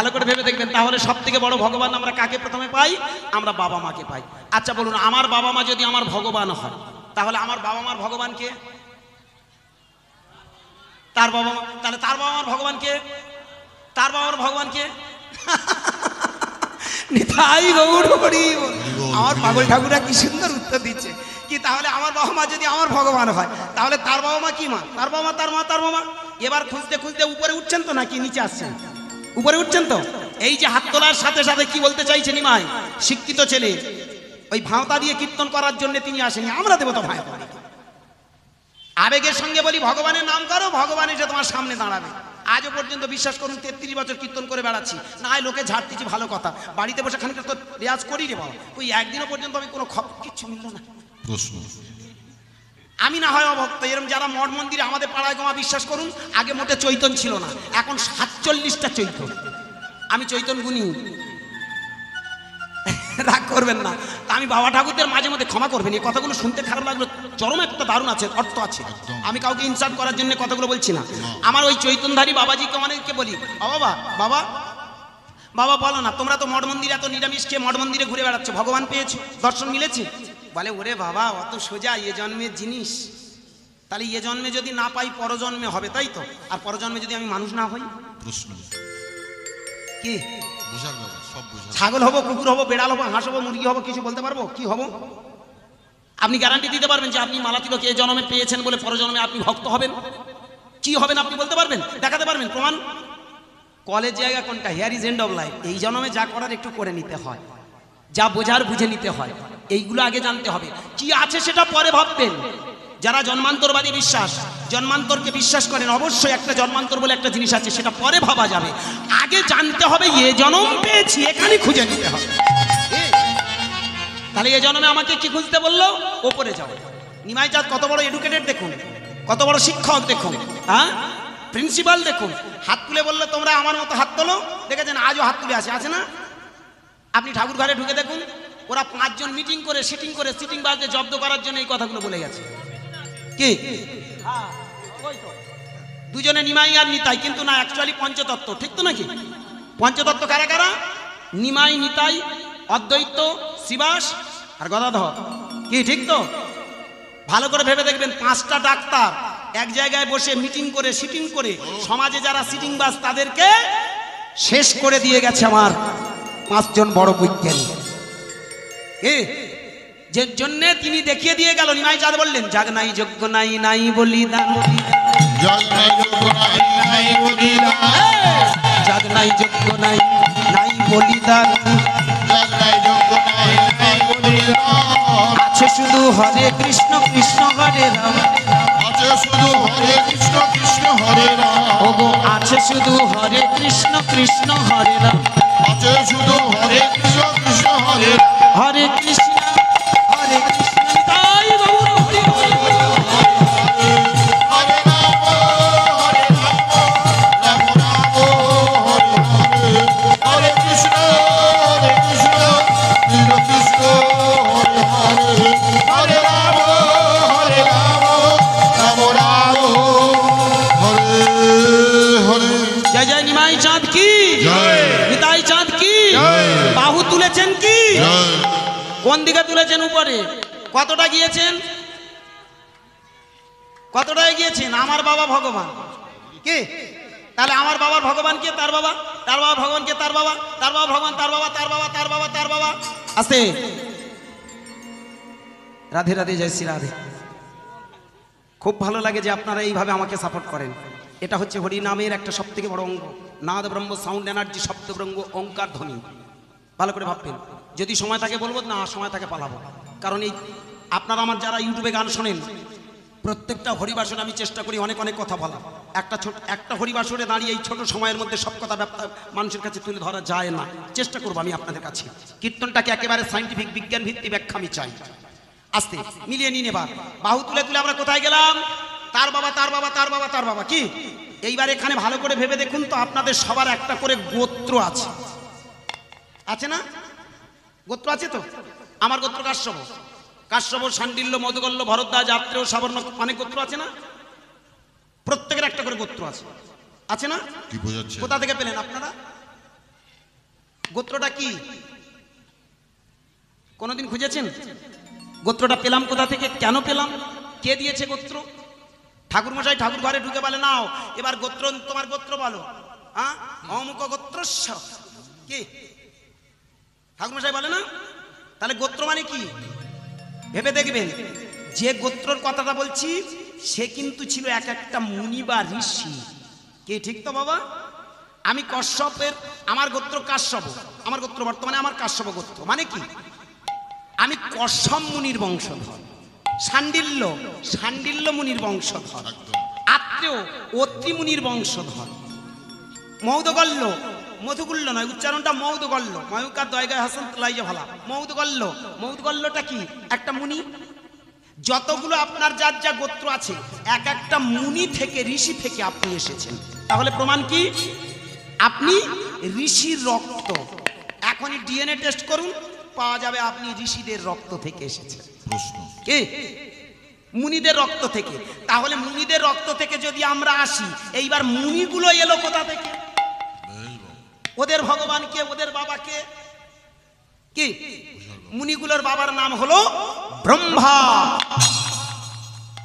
ভালো করে ভেবে দেখবেন। তাহলে সব থেকে বড় ভগবান আমরা কাকে প্রথমে পাই? আমরা বাবা মাকে পাই। আচ্ছা বলুন, আমার বাবা মা যদি আমার ভগবান হয়, তাহলে আমার বাবা মার ভগবান কে? তার বাবা মা। তাহলে তার বাবা মার ভগবান কে? তার বাবা মার ভগবান কে? নিতাই গৌর হরি বল। আমার পাগল ঠাকুরা কি সুন্দর উত্তর দিচ্ছে কি, তাহলে আমার বাবা মা যদি আমার ভগবান হয়, তাহলে তার বাবা মা কি মা? তার বাবা মা, তার মা, তার বাবা। এবার খুঁজতে খুঁজতে উপরে উঠছেন তো নাকি নিচে আসছেন? উপরে উঠছেন তো। এই যে হাত তোলার সাথে সাথে কি বলতে চাইছে নিমাই? শিক্ষিত ছেলে, ওই ভাঁওতা দিয়ে কীর্তন করার জন্য তিনি আসেনি, আমরা দেবো তো ভাঁওতা। আবেগের সঙ্গে বলি ভগবানের নাম করো, ভগবান এসে তোমার সামনে দাঁড়াবে। আজও পর্যন্ত বিশ্বাস করুন 33 বছর কীর্তন করে বেড়াচ্ছি, না হয় লোকে ঝাড়তেছি ভালো কথা, বাড়িতে বসে খানিকটা তো রেয়াজ করি রে বাবা। ওই একদিনও পর্যন্ত আমি কোনো কিচ্ছু মিলল না। প্রশ্ন, আমি না হয় অভক্ত, এরকম যারা মঠ মন্দিরে আমাদের পাড়ায় গোমা বিশ্বাস করুন, আগে মোটে চৈতন ছিল না, এখন 47টা চৈতন। আমি চৈতন গুনি, রাগ করবেন না। তা আমি বাবা ঠাকুরদের মাঝে মধ্যে ক্ষমা করবেন, এই কথাগুলো শুনতে খারাপ লাগলো, চরম একটা দারুণ আছে, অর্থ আছে। আমি কাউকে ইনসাল্ট করার জন্য কথাগুলো বলছি না। আমার ওই চৈতনধারী বাবাজিকে অনেককে বলি, বাবা বাবা বাবা বলো না, তোমরা তো মঠ মন্দিরে এত নিরামিষ খেয়ে মঠ মন্দিরে ঘুরে বেড়াচ্ছ, ভগবান পেয়েছো, দর্শন মিলেছে? বলে ওরে বাবা অত সোজা, এ জন্মের জিনিস। তাহলে এ জন্মে যদি না পাই পরজন্মে হবে, তাই তো? আর পরজন্মে যদি আমি মানুষ না হই? প্রশ্ন কি? ছাগল হবো, কুকুর হবো, বেড়াল হবো, হাঁস হবো, মুরগি হবো, কিছু বলতে পারবো কি হবো? আপনি গ্যারান্টি দিতে পারবেন যে আপনি মালা তিলক এই জন্মে পেয়েছেন বলে পরজন্মে আপনি ভক্ত হবেন? কি হবেন আপনি বলতে পারবেন? দেখাতে পারবেন প্রমাণ? কলেজ জায়গা কোনটা? Here is end of life. এই জন্মে যা করার একটু করে নিতে হয়, যা বোঝার বুঝে নিতে হয়, এইগুলো আগে জানতে হবে। কি আছে সেটা পরে ভাববেন। যারা জন্মান্তরবাদী বিশ্বাস, জন্মান্তরকে বিশ্বাস করেন, অবশ্যই একটা জন্মান্তর বলে একটা জিনিস আছে, সেটা পরে ভাবা যাবে। আগে জানতে হবে এ জন্ম পেয়েছি, এখানে খুঁজে নিতে হবে। তাহলে এ জন্মে আমাকে কি খুঁজতে বললো? ওপরে যাও। নিমাই চাঁদ কত বড় এডুকেটেড দেখুন, কত বড় শিক্ষক দেখুন, হ্যাঁ প্রিন্সিপাল দেখুন। হাত তুলে বললো তোমরা আমার মতো হাত তোলো, দেখেছেন আজও হাত তুলে আছে না? আপনি ঠাকুর ঘরে ঢুকে দেখুন, ওরা 5 জন মিটিং করে সিটিং বাজে জব্দ করার জন্য এই কথাগুলো বলে গেছে। কি দুজনে নিমাই আর নিতাই, কিন্তু না অ্যাকচুয়ালি পঞ্চতত্ত্ব, ঠিক তো নাকি? পঞ্চতত্ত্ব কারা কারা? নিমাই, নিতাই, অদ্বৈত, শিবাস আর গদাধর। কি ঠিক তো? ভালো করে ভেবে দেখবেন, 5টা ডাক্তার এক জায়গায় বসে মিটিং করে সিটিং করে সমাজে যারা সিটিং বাস তাদেরকে শেষ করে দিয়ে গেছে আমার 5 জন বড় বৈজ্ঞানিক। যে জন্য তিনি দেখিয়ে দিয়ে গেল। নিমাই চাঁদ বললেন, জাগ নাই যোগ্য নাই, নাই বলিদান, জাগ নাই যোগ্য নাই, নাই বলিদান, জাগ নাই যোগ্য নাই, নাই বলিদান, জাগ নাই যোগ্য নাই, নাই বলিদান, আছে শুধু হরে কৃষ্ণ কৃষ্ণ হরে রাম, আছে শুধু হরে কৃষ্ণ কৃষ্ণ হরে রাম, ওগো আছে শুধু হরে কৃষ্ণ কৃষ্ণ হরে রাম, আছে শুধু হরে কৃষ্ণ কৃষ্ণ হরে রাম, হরে কৃষ্ণ হরে কৃষ্ণ তাই গৌর হরি হরি হরে রাম হরে রাম রাম রাম হরে হরে, হরে কৃষ্ণ কৃষ্ণ কৃষ্ণ হরে হরে, হরে রাম রাম রাম হরে হরে। জয় জয় নিমাই চাঁদ কি জয়, নিতাই চাঁদ কি জয়। বাহু তুলেছেন কি জয়। কোন দিকে তুলেছেন? উপরে। কতটা গিয়েছেন? কতটায় গিয়েছেন? আমার বাবা ভগবান কি? তাহলে আমার বাবার ভগবান কে? তার বাবা। তার বাবা ভগবান কে? তার বাবা। তার বাবা ভগবান, তার বাবা, তার বাবা, তার বাবা, তার বাবা। আস্তে। রাধে রাধে, জয় শ্রী রাধে। খুব ভালো লাগে যে আপনারা এইভাবে আমাকে সাপোর্ট করেন। এটা হচ্ছে হরি নামের একটা সব থেকে বড় অঙ্গ। নাদ ব্রহ্ম, সাউন্ড এনার্জি, শব্দ ব্রহ্ম, ওঙ্কার ধ্বনি। ভালো করে ভাববেন। যদি সময় থাকে বলবো, না সময় থাকে পালাবো। কারণ এই আপনারা আমার যারা ইউটিউবে গান শোনেন, প্রত্যেকটা হরিবাসরে আমি চেষ্টা করি অনেক অনেক কথা বলা। একটা হরিবাসরে দাঁড়িয়ে এই ছোট সময়ের মধ্যে সব কথা মানুষের কাছে তুলে ধরা যায় না। চেষ্টা করবো আমি আপনাদের কাছে। কীর্তনটাকে একেবারে সাইন্টিফিক বিজ্ঞান ভিত্তিক ব্যাখ্যা আমি চাই। আস্তে মিলিয়ে নিন। এবার বাহু তুলে তুলে আমরা কোথায় গেলাম? তার বাবা, তার বাবা, তার বাবা, তার বাবা। কি এইবার এখানে ভালো করে ভেবে দেখুন তো, আপনাদের সবার একটা করে গোত্র আছে, আছে না? গোত্র আছে তো? আমার গোত্র কাশ্যপ, কাশ্যপ, শাণ্ডিল্য, মধুকল্য, ভরদ্বাজ, আত্রেয়, সাবর্ণ, অনেক গোত্র আছে না? প্রত্যেকের একটা করে গোত্র আছে, আছে না? কোথা থেকে পেলেন আপনারা? গোত্রটা কি কোনোদিন খুঁজেছেন? গোত্রটা পেলাম কোথা থেকে, কেন পেলাম, কে দিয়েছে গোত্র? ঠাকুর মশাই ঠাকুর ঘরে ঢুকে বলে নাও এবার গোত্র, তোমার গোত্র বলো। হ্যাঁ, অমুক গোত্রস্য কি ঠাকুর মশাই বলে না? তাহলে গোত্র মানে কি ভেবে দেখবেন। যে গোত্রর কথাটা বলছি সে কিন্তু ছিল এক একটা মুনি বা ঋষি। কে ঠিক তো বাবা? আমি কশ্যপের, আমার গোত্র কাশ্যপ, আমার গোত্র বর্তমানে আমার কাশ্যপ গোত্র। মানে কি আমি কশ্যপ মুনির বংশধর, শাণ্ডিল্য মুনির বংশধর, আত্রেয় অত্রি মুনির বংশধর, মৌদগল্য, মধুগুল্য নয়, উচ্চারণটা মৌদগল্য, ময়ুকার দয়গায় হাসান লাইজা ভালা, মৌদগল্য। মৌদগল্যটা কি একটা মুনি। যতগুলো আপনার যার যা গোত্র আছে এক একটা মুনি থেকে, ঋষি থেকে আপনি এসেছেন। তাহলে প্রমাণ কি? আপনি ঋষির রক্ত। এখনই ডিএনএ টেস্ট করুন, পাওয়া যাবে আপনি ঋষিদের রক্ত থেকে এসেছেন। কি মুনিদের রক্ত থেকে। তাহলে মুনিদের রক্ত থেকে যদি আমরা আসি, এইবার মুনিগুলো এলো কোথা থেকে? ওদের ভগবানকে, ওদের বাবাকে কি? মুনিগুলোর বাবার নাম হলো ব্রহ্মা।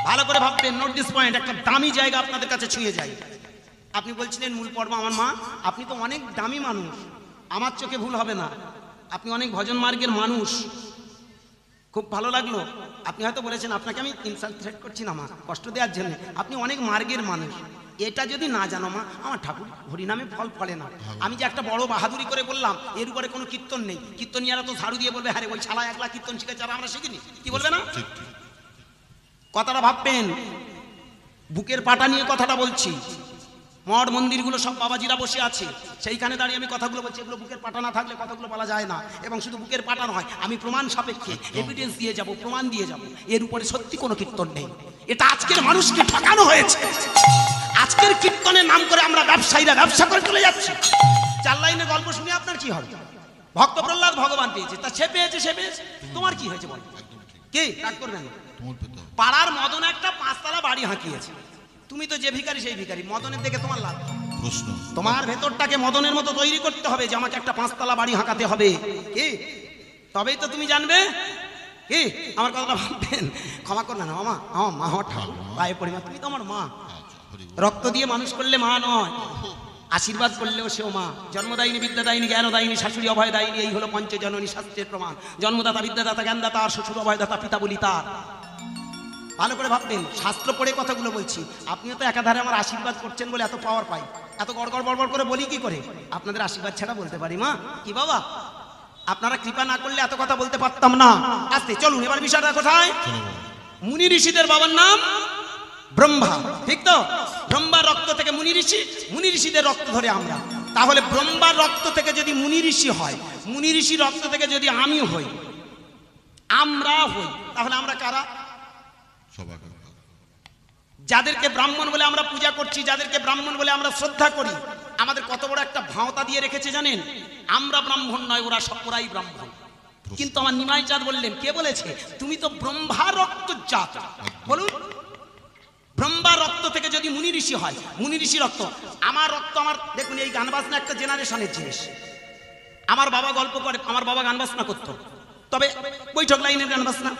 ভালো করে ভাববেন, নোট দিস পয়েন্ট, একটা দামি জায়গা আপনাদের কাছে ছুঁয়ে যায়। আপনি বলছিলেন মূল পর্ব আমার মা, আপনি তো অনেক দামি মানুষ, আমার চোখে ভুল হবে না, আপনি অনেক ভজন মার্গের মানুষ, খুব ভালো লাগলো। আপনি হয়তো বলেছেন, আপনাকে আমি ইনসাল্ট থ্রেট করছি না মা, কষ্ট দেওয়ার জন্য, আপনি অনেক মার্গের মানুষ। এটা যদি না জানো মা, আমার ঠাকুর হরিনামে ফল ফলে না। আমি যে একটা বড় বাহাদুরি করে বললাম এর উপরে কোনো কীর্তন নেই, কীর্তনিয়ারা তো ঝাড়ু দিয়ে বলবে আরে ওই শালা একলা কীর্তন শিখেছে আর আমরা শিখিনি, কি বলবে না? কথাটা ভাববেন, বুকের পাটা নিয়ে কথাটা বলছি। মঠ মন্দিরগুলো সব বাবাজিরা বসে আছে, সেইখানে দাঁড়িয়ে আমি কথাগুলো বলছি। এগুলো বুকের পাটা না থাকলে কথাগুলো বলা যায় না। এবং শুধু বুকের পাটা নয়, আমি প্রমাণ সাপেক্ষে এভিডেন্স দিয়ে যাব, প্রমাণ দিয়ে যাব, এর উপরে সত্যি কোনো কীর্তন নেই। এটা আজকের মানুষকে ঠকানো হয়েছে। আজকের কীর্তনের নাম করে আমরা ব্যবসায়ীরা ব্যবসা করে চলে যাচ্ছি। 4 লাইনের গল্প শুনে আপনার কি হবে? ভক্ত প্রহ্লাদ ভগবান পেয়েছে, তা সে পেয়েছে, তোমার কি হয়েছে বল? কে রাগ করবেন? পাড়ার মদন একটা 5 তলা বাড়ি হাঁকিয়েছে, তুমি তো যে ভিখারি সেই ভিখারি। মদনের দেখে তোমার লাভ? প্রশ্ন। তোমার ভেতরটাকে মদনের মতো তৈরি করতে হবে যে আমাকে একটা 5 তলা বাড়ি হাঁকাতে হবে, কি তবেই তো তুমি জানবে। কি আমার কথাটা ভাববেন, ক্ষমা করবেন মামা, আমার মা হঠাৎ পায়ে পড়ি, তুমি তো আমার মা। রক্ত দিয়ে মানুষ করলে মা নয়, আশীর্বাদ করলেও সেও মা। জন্মদায়িনী, বিদ্যাদায়িনী, জ্ঞানদায়িনী, শাশুড়ি অভয়দায়িনী, এই হলো পঞ্চজননী শাস্ত্রের প্রমাণ। জন্মদাতা, বিদ্যাদাতা, জ্ঞানদাতা, আর শ্বশুর অভয়দাতা, পিতা বলি তার। ভালো করে ভাববেন, শাস্ত্র পড়ে কথাগুলো বলছি। আপনিও তো একাধারে আমার আশীর্বাদ করছেন বলে এত পাওয়ার পাই, এত গড়গড় বড়বড় করে বলি কি করে? আপনাদের আশীর্বাদ ছাড়া বলতে পারি মা? কি বাবা, আপনারা কৃপা না করলে এত কথা বলতে পারতাম না। আস্তে চলুন, এবার বিষয়টা কোথায়? মুনি ঋষিদের বাবার নাম ব্রহ্মা, ঠিক তো? ব্রহ্মার রক্ত থেকে মুনি ঋষি, মুনি ঋষিদের রক্ত ধরে আমরা। তাহলে ব্রহ্মার রক্ত থেকে যদি মুনি ঋষি হয়, মুনি ঋষি রক্ত থেকে যদি আমি হই, আমরা হই, তাহলে আমরা কারা? যাদেরকে ব্রাহ্মণ বলে আমরা পূজা করছি, যাদেরকে ব্রাহ্মণ বলে আমরা শ্রদ্ধা করি, আমাদের কত বড় একটা ভাঁওতা দিয়ে রেখেছে জানেন? আমরা ব্রাহ্মণ নয়, ওরাই ব্রাহ্মণ। কিন্তু আমার নিমাই চাঁদ বললেন, কে বলেছে? তুমি তো ব্রহ্মার রক্ত জাত। বলুন, ব্রহ্মার রক্ত থেকে যদি মুনি ঋষি হয়, মুনি ঋষি রক্ত, আমার রক্ত, আমার দেখুন এই গান বাজনা একটা জেনারেশনের জিনিস। আমার বাবা গল্প করে, আমার বাবা গান বাজনা করতো, তবে বৈঠক লাইনের গান বাজনা।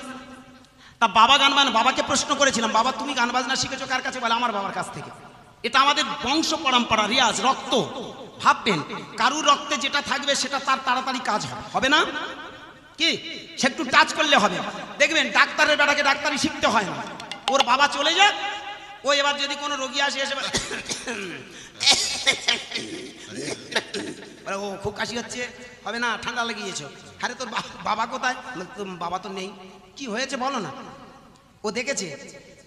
তা বাবা গান বাজনা, বাবাকে প্রশ্ন করেছিলাম, বাবা তুমি গান বাজনা শিখেছো কার কাছে? বলে আমার বাবার কাছ থেকে। এটা আমাদের বংশ পরম্পরা, রিয়াজ, রক্ত। ভাববেন, কারুর রক্তে যেটা থাকবে সেটা তার তাড়াতাড়ি কাজ হবে না? কি সে একটু টাচ করলে হবে। দেখবেন ডাক্তারের বেটাকে ডাক্তারি শিখতে হয় না, ওর বাবা চলে যাক, ও এবার যদি কোনো রোগী আসে এসে ও খুব কাশি হচ্ছে, হবে না, ঠান্ডা লেগেছে, আরে তোর বাবা কোথায়? বাবা তো নেই। কি হয়েছে বলো না? ও দেখেছে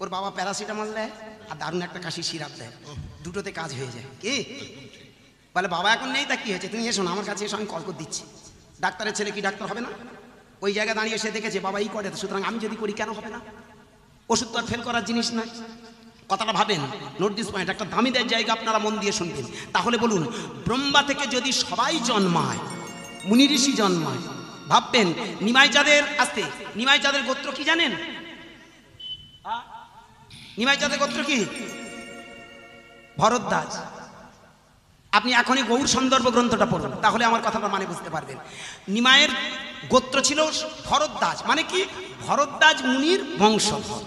ওর বাবা প্যারাসিটামল দেয় আর দারুণ একটা কাশি সিরাপ দেয়, দুটোতে কাজ হয়ে যায়। কি বলে বাবা এখন নেই, তা কি হয়েছে? তুমি এসো না আমার কাছে, এসো, আমি কল করে দিচ্ছি। ডাক্তারের ছেলে কি ডাক্তার হবে না? ওই জায়গায় দাঁড়িয়ে সে দেখেছে বাবা এই করে, সুতরাং আমি যদি করি কেন হবে না? ওষুধ তো আর ফেল করার জিনিস নয়। কথাটা ভাবেন, নোট দিস পয়েন্ট, একটা দামি দেয় জায়গা, আপনারা মন দিয়ে শুনবেন। তাহলে বলুন, ব্রহ্মা থেকে যদি সবাই জন্মায়, মুনি ঋষি জন্মায়, ভাববেন নিমাই চাঁদের, আসতে নিমাই চাঁদের গোত্র কি জানেন? নিমাই চাঁদের গোত্র কি? ভরদ্বাজ। আপনি এখনই গৌর সন্দর্ভ গ্রন্থটা পড়ুন, তাহলে আমার কথাটা মানে বুঝতে পারবেন। নিমাইয়ের গোত্র ছিল ভরদ্বাজ, মানে কি ভরদ্বাজ মুনির বংশধর,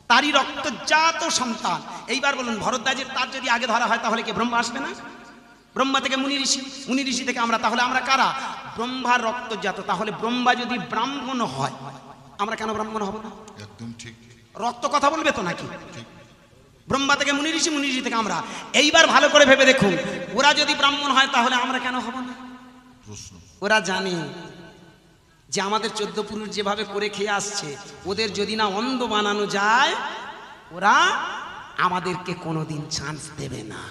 তারই রক্তজাত সন্তান। এইবার বলুন ভরদ্বাজের তার যদি আগে ধরা হয় তাহলে কি ব্রহ্মা আসবে না? ব্রহ্মা থেকে মুনি ঋষি, মুনি ঋষি থেকে আমরা, তাহলে আমরা কারা? ব্রহ্মার রক্তজাত। তাহলে ব্রহ্মা যদি ব্রাহ্মণ হয় আমরা কেন ব্রাহ্মণ হব না? একদম ঠিক। রক্ত কথা বলবে তো নাকি? ব্রহ্মা থেকে মুনি ঋষি, মুনি ঋষি থেকে আমরা। এইবার ভালো করে ভেবে দেখুন, ওরা যদি ব্রাহ্মণ হয় তাহলে আমরা কেন হব না? ওরা জানে যে আমাদের 14 পুরুষ যেভাবে করে খেয়ে আসছে, ওদের যদি না অন্ধ বানানো যায় ওরা আমাদেরকে কোনোদিন চান্স দেবে না।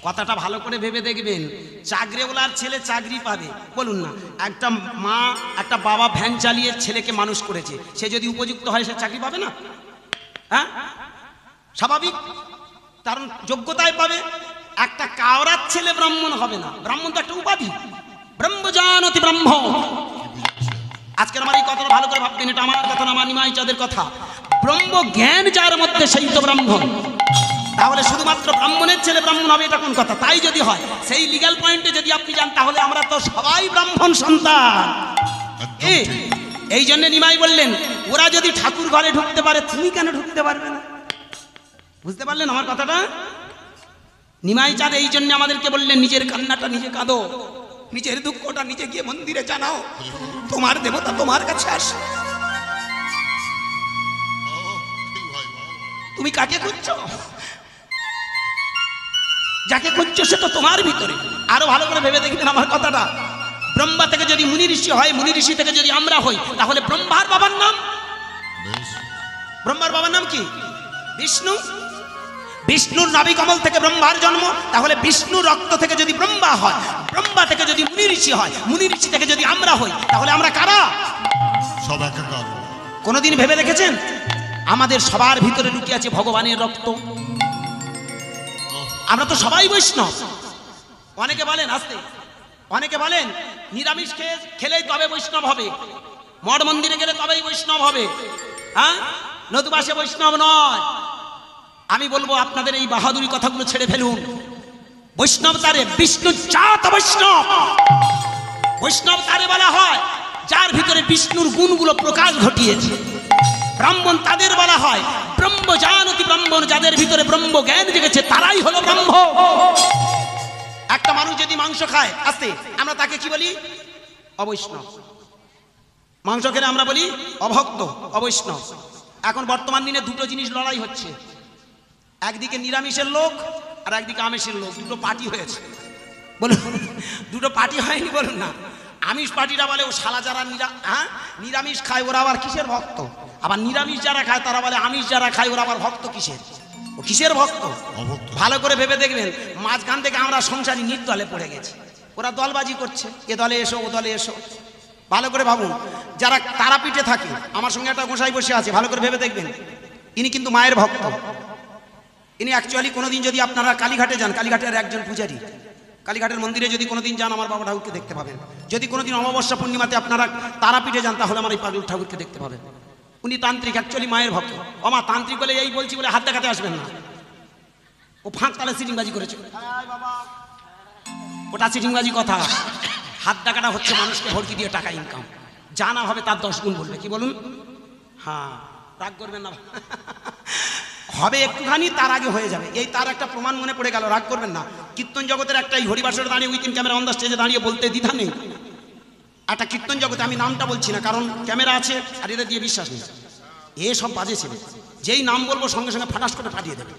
কথাটা ভালো করে ভেবে দেখবেন। চাকরিওয়ালার ছেলে চাকরি পাবে, বলুন না, একটা মা একটা বাবা ভ্যান চালিয়ে ছেলেকে মানুষ করেছে, সে যদি উপযুক্ত হয় সে চাকরি পাবে না? হ্যাঁ, স্বাভাবিক, কারণ যোগ্যতায় পাবে। একটা কাওরার ছেলে ব্রাহ্মণ হবে না, ব্রাহ্মণ তো একটা উপাধি, ব্রহ্মজানতি ব্রহ্ম। আজকের আমার এই কথাটা ভালো করে ভাববেন, এটা আমার কথা না, আমার নিমাই চাঁদের কথা। ব্রহ্ম জ্ঞান যার মধ্যে সেই তো ব্রাহ্মণ। তাহলে শুধুমাত্র ব্রাহ্মণের ছেলে ব্রাহ্মণ হবে এটা কোন কথা? তাই যদি হয়, সেই লিগ্যাল পয়েন্টে যদি আপনি যান, তাহলে আমরা তো সবাই ব্রাহ্মণ সন্তান। এই জন্য নিমাই বললেন, ওরা যদি ঠাকুর ঘরে ঢুকতে পারে তুমি কেন ঢুকতে পারবে না? বুঝতে পারলেন আমার কথাটা? নিমাই চাঁদ এই জন্য আমাদেরকে বললেন, নিজের কান্নাটা নিজে কাঁদো, নিজের দুঃখটা নিজে গিয়ে মন্দিরে জানাও, তোমার দেবতা তোমার কাছে আসে। তুমি কাকে খুঁজছো? যাকে খুঁজছো সে তো তোমার ভিতরে। আরো ভালো করে ভেবে দেখবেন আমার কথাটা। ব্রহ্মা থেকে যদি মুনি ঋষি হয়, মুনি ঋষি থেকে যদি আমরা হই, তাহলে ব্রহ্মার বাবার নাম, ব্রহ্মার বাবার নাম কি? বিষ্ণু। বিষ্ণুর নাভি কমল থেকে ব্রহ্মার জন্ম, তাহলে বিষ্ণু রক্ত থেকে যদি ব্রহ্মা হয়, ব্রহ্মা থেকে যদি মুনি ঋষি হয়, মুনি ঋষি থেকে যদি আমরা হই, তাহলে আমরা কারা? সব একাকার। কোনদিন ভেবে দেখেছেন আমাদের সবার ভিতরে লুকিয়ে আছে ভগবানের রক্ত? আমরা তো সবাই বৈষ্ণব। অনেকে বলেন আসতে, অনেকে বলেন নিরামিষ খেলেই তবে বৈষ্ণব হবে, মঠ মন্দিরে গেলে তবেই বৈষ্ণব হবে, হ্যাঁ, নতুবা সে বৈষ্ণব নয়। আমি বলবো আপনাদের এই বাহাদুরি কথাগুলো ছেড়ে ফেলুন। বৈষ্ণব তারে বিষ্ণু জাত বৈষ্ণব। বৈষ্ণব তারে বলা হয় যার ভিতরে বিষ্ণুর গুণগুলো প্রকাশ ঘটিয়েছে। ব্রাহ্মণ তাদের বলা হয় ব্রহ্মজানতি ব্রাহ্মণ, যাদের ভিতরে ব্রহ্ম জ্ঞান জেগেছে তারাই হলো ব্রহ্ম। একটা মানুষ যদি মাংস খায় আস্তে, আমরা তাকে কি বলি? অবৈষ্ণব। মাংস খেলে আমরা বলি অভক্ত, অবৈষ্ণব। এখন বর্তমান দিনে দুটো জিনিস লড়াই হচ্ছে, একদিকে নিরামিষের লোক আর একদিকে আমিষের লোক, দুটো পার্টি হয়েছে। বলুন দুটো পার্টি হয়নি? বলুন না। আমিষ পার্টিরা বলে ও শালা যারা নিরামিষ খায় ওরা আবার কিসের ভক্ত, আবার নিরামিষ যারা খায় তারা বলে আমিষ যারা খায় ওরা আবার ভক্ত কিসের, ও কিসের ভক্ত? ভালো করে ভেবে দেখবেন, মাঝখান থেকে আমরা সংসারী নির্দলে পড়ে গেছি। ওরা দলবাজি করছে, এ দলে এসো ও দলে এসো। ভালো করে ভাবুন, যারা তারাপীঠে থাকে, আমার সঙ্গে একটা গোসাই বসে আছে, ভালো করে ভেবে দেখবেন, ইনি কিন্তু মায়ের ভক্ত। ইনি অ্যাকচুয়ালি কোনোদিন যদি আপনারা কালীঘাটে যান, কালীঘাটের একজন পূজারী, কালীঘাটের মন্দিরে যদি কোনোদিন যান আমার বাবা ঠাকুরকে দেখতে পাবেন। যদি কোনোদিন অমাবস্যা পূর্ণিমাতে আপনারা তারাপীঠে যান তাহলে আমার এই পাগল ঠাকুরকে দেখতে পাবেন। উনি তান্ত্রিক, অ্যাকচুয়ালি মায়ের ভক্ত। আমার তান্ত্রিক বলে এই বলছি বলে হাত দেখাতে আসবেন না, ও ফাঁক তালে সিটিংবাজি করেছে, ওটা সিটিংবাজি কথা। হাত দেখাটা হচ্ছে মানুষকে ভর্তি দিয়ে টাকা ইনকাম, যা না হবে তার 10 গুণ বলবে। কি বলুন? হ্যাঁ, রাগ করবেন না, হবে একটুখানি, তার আগে হয়ে যাবে। এই তার একটা প্রমাণ মনে পড়ে গেল, রাগ করবেন না। কীর্তন জগতের একটা হরিবাসরে দাঁড়িয়ে উইথিন ক্যামেরা অন দ্য স্টেজে দাঁড়িয়ে বলতে দ্বিধা নেই, একটা কীর্তন জগতে, আমি নামটা বলছি না কারণ ক্যামেরা আছে আর এদের দিয়ে বিশ্বাস নেই, এ সব বাজে ছিল, যেই নাম বলবো সঙ্গে সঙ্গে ফাটাস করে পাঠিয়ে দেবে।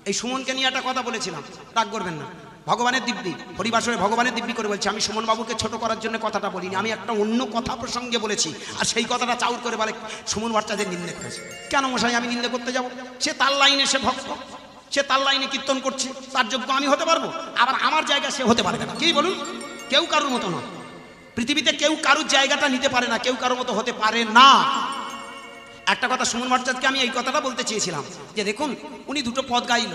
এই সুমনকে নিয়ে একটা কথা বলেছিলাম, রাগ করবেন না, ভগবানের দিব্যি, হরিবাসরে ভগবানের দিব্যি করে বলছি। আমি সুমন বাবুকে ছোট করার জন্য কথাটা বলিনি, আমি একটা অন্য কথা প্রসঙ্গে বলেছি, আর সেই কথাটা চাউর করে বলে সুমন ভট্টাচার্যের নিন্দে করেছে। কেন মশাই আমি নিন্দে করতে যাব? সে তার লাইনে, সে ভক্ত, সে তার লাইনে কীর্তন করছে, তার যোগ্য আমি হতে পারবো, আবার আমার জায়গা সে হতে পারবে না। কি বলুন? কেউ কারুর মতো নয়, পৃথিবীতে কেউ কারুর জায়গাটা নিতে পারে না, কেউ কারোর মতো হতে পারে না। একটা কথা সুমন ভট্টাচার্যকে আমি এই কথাটা বলতে চেয়েছিলাম যে দেখুন, উনি দুটো পদ গাইল,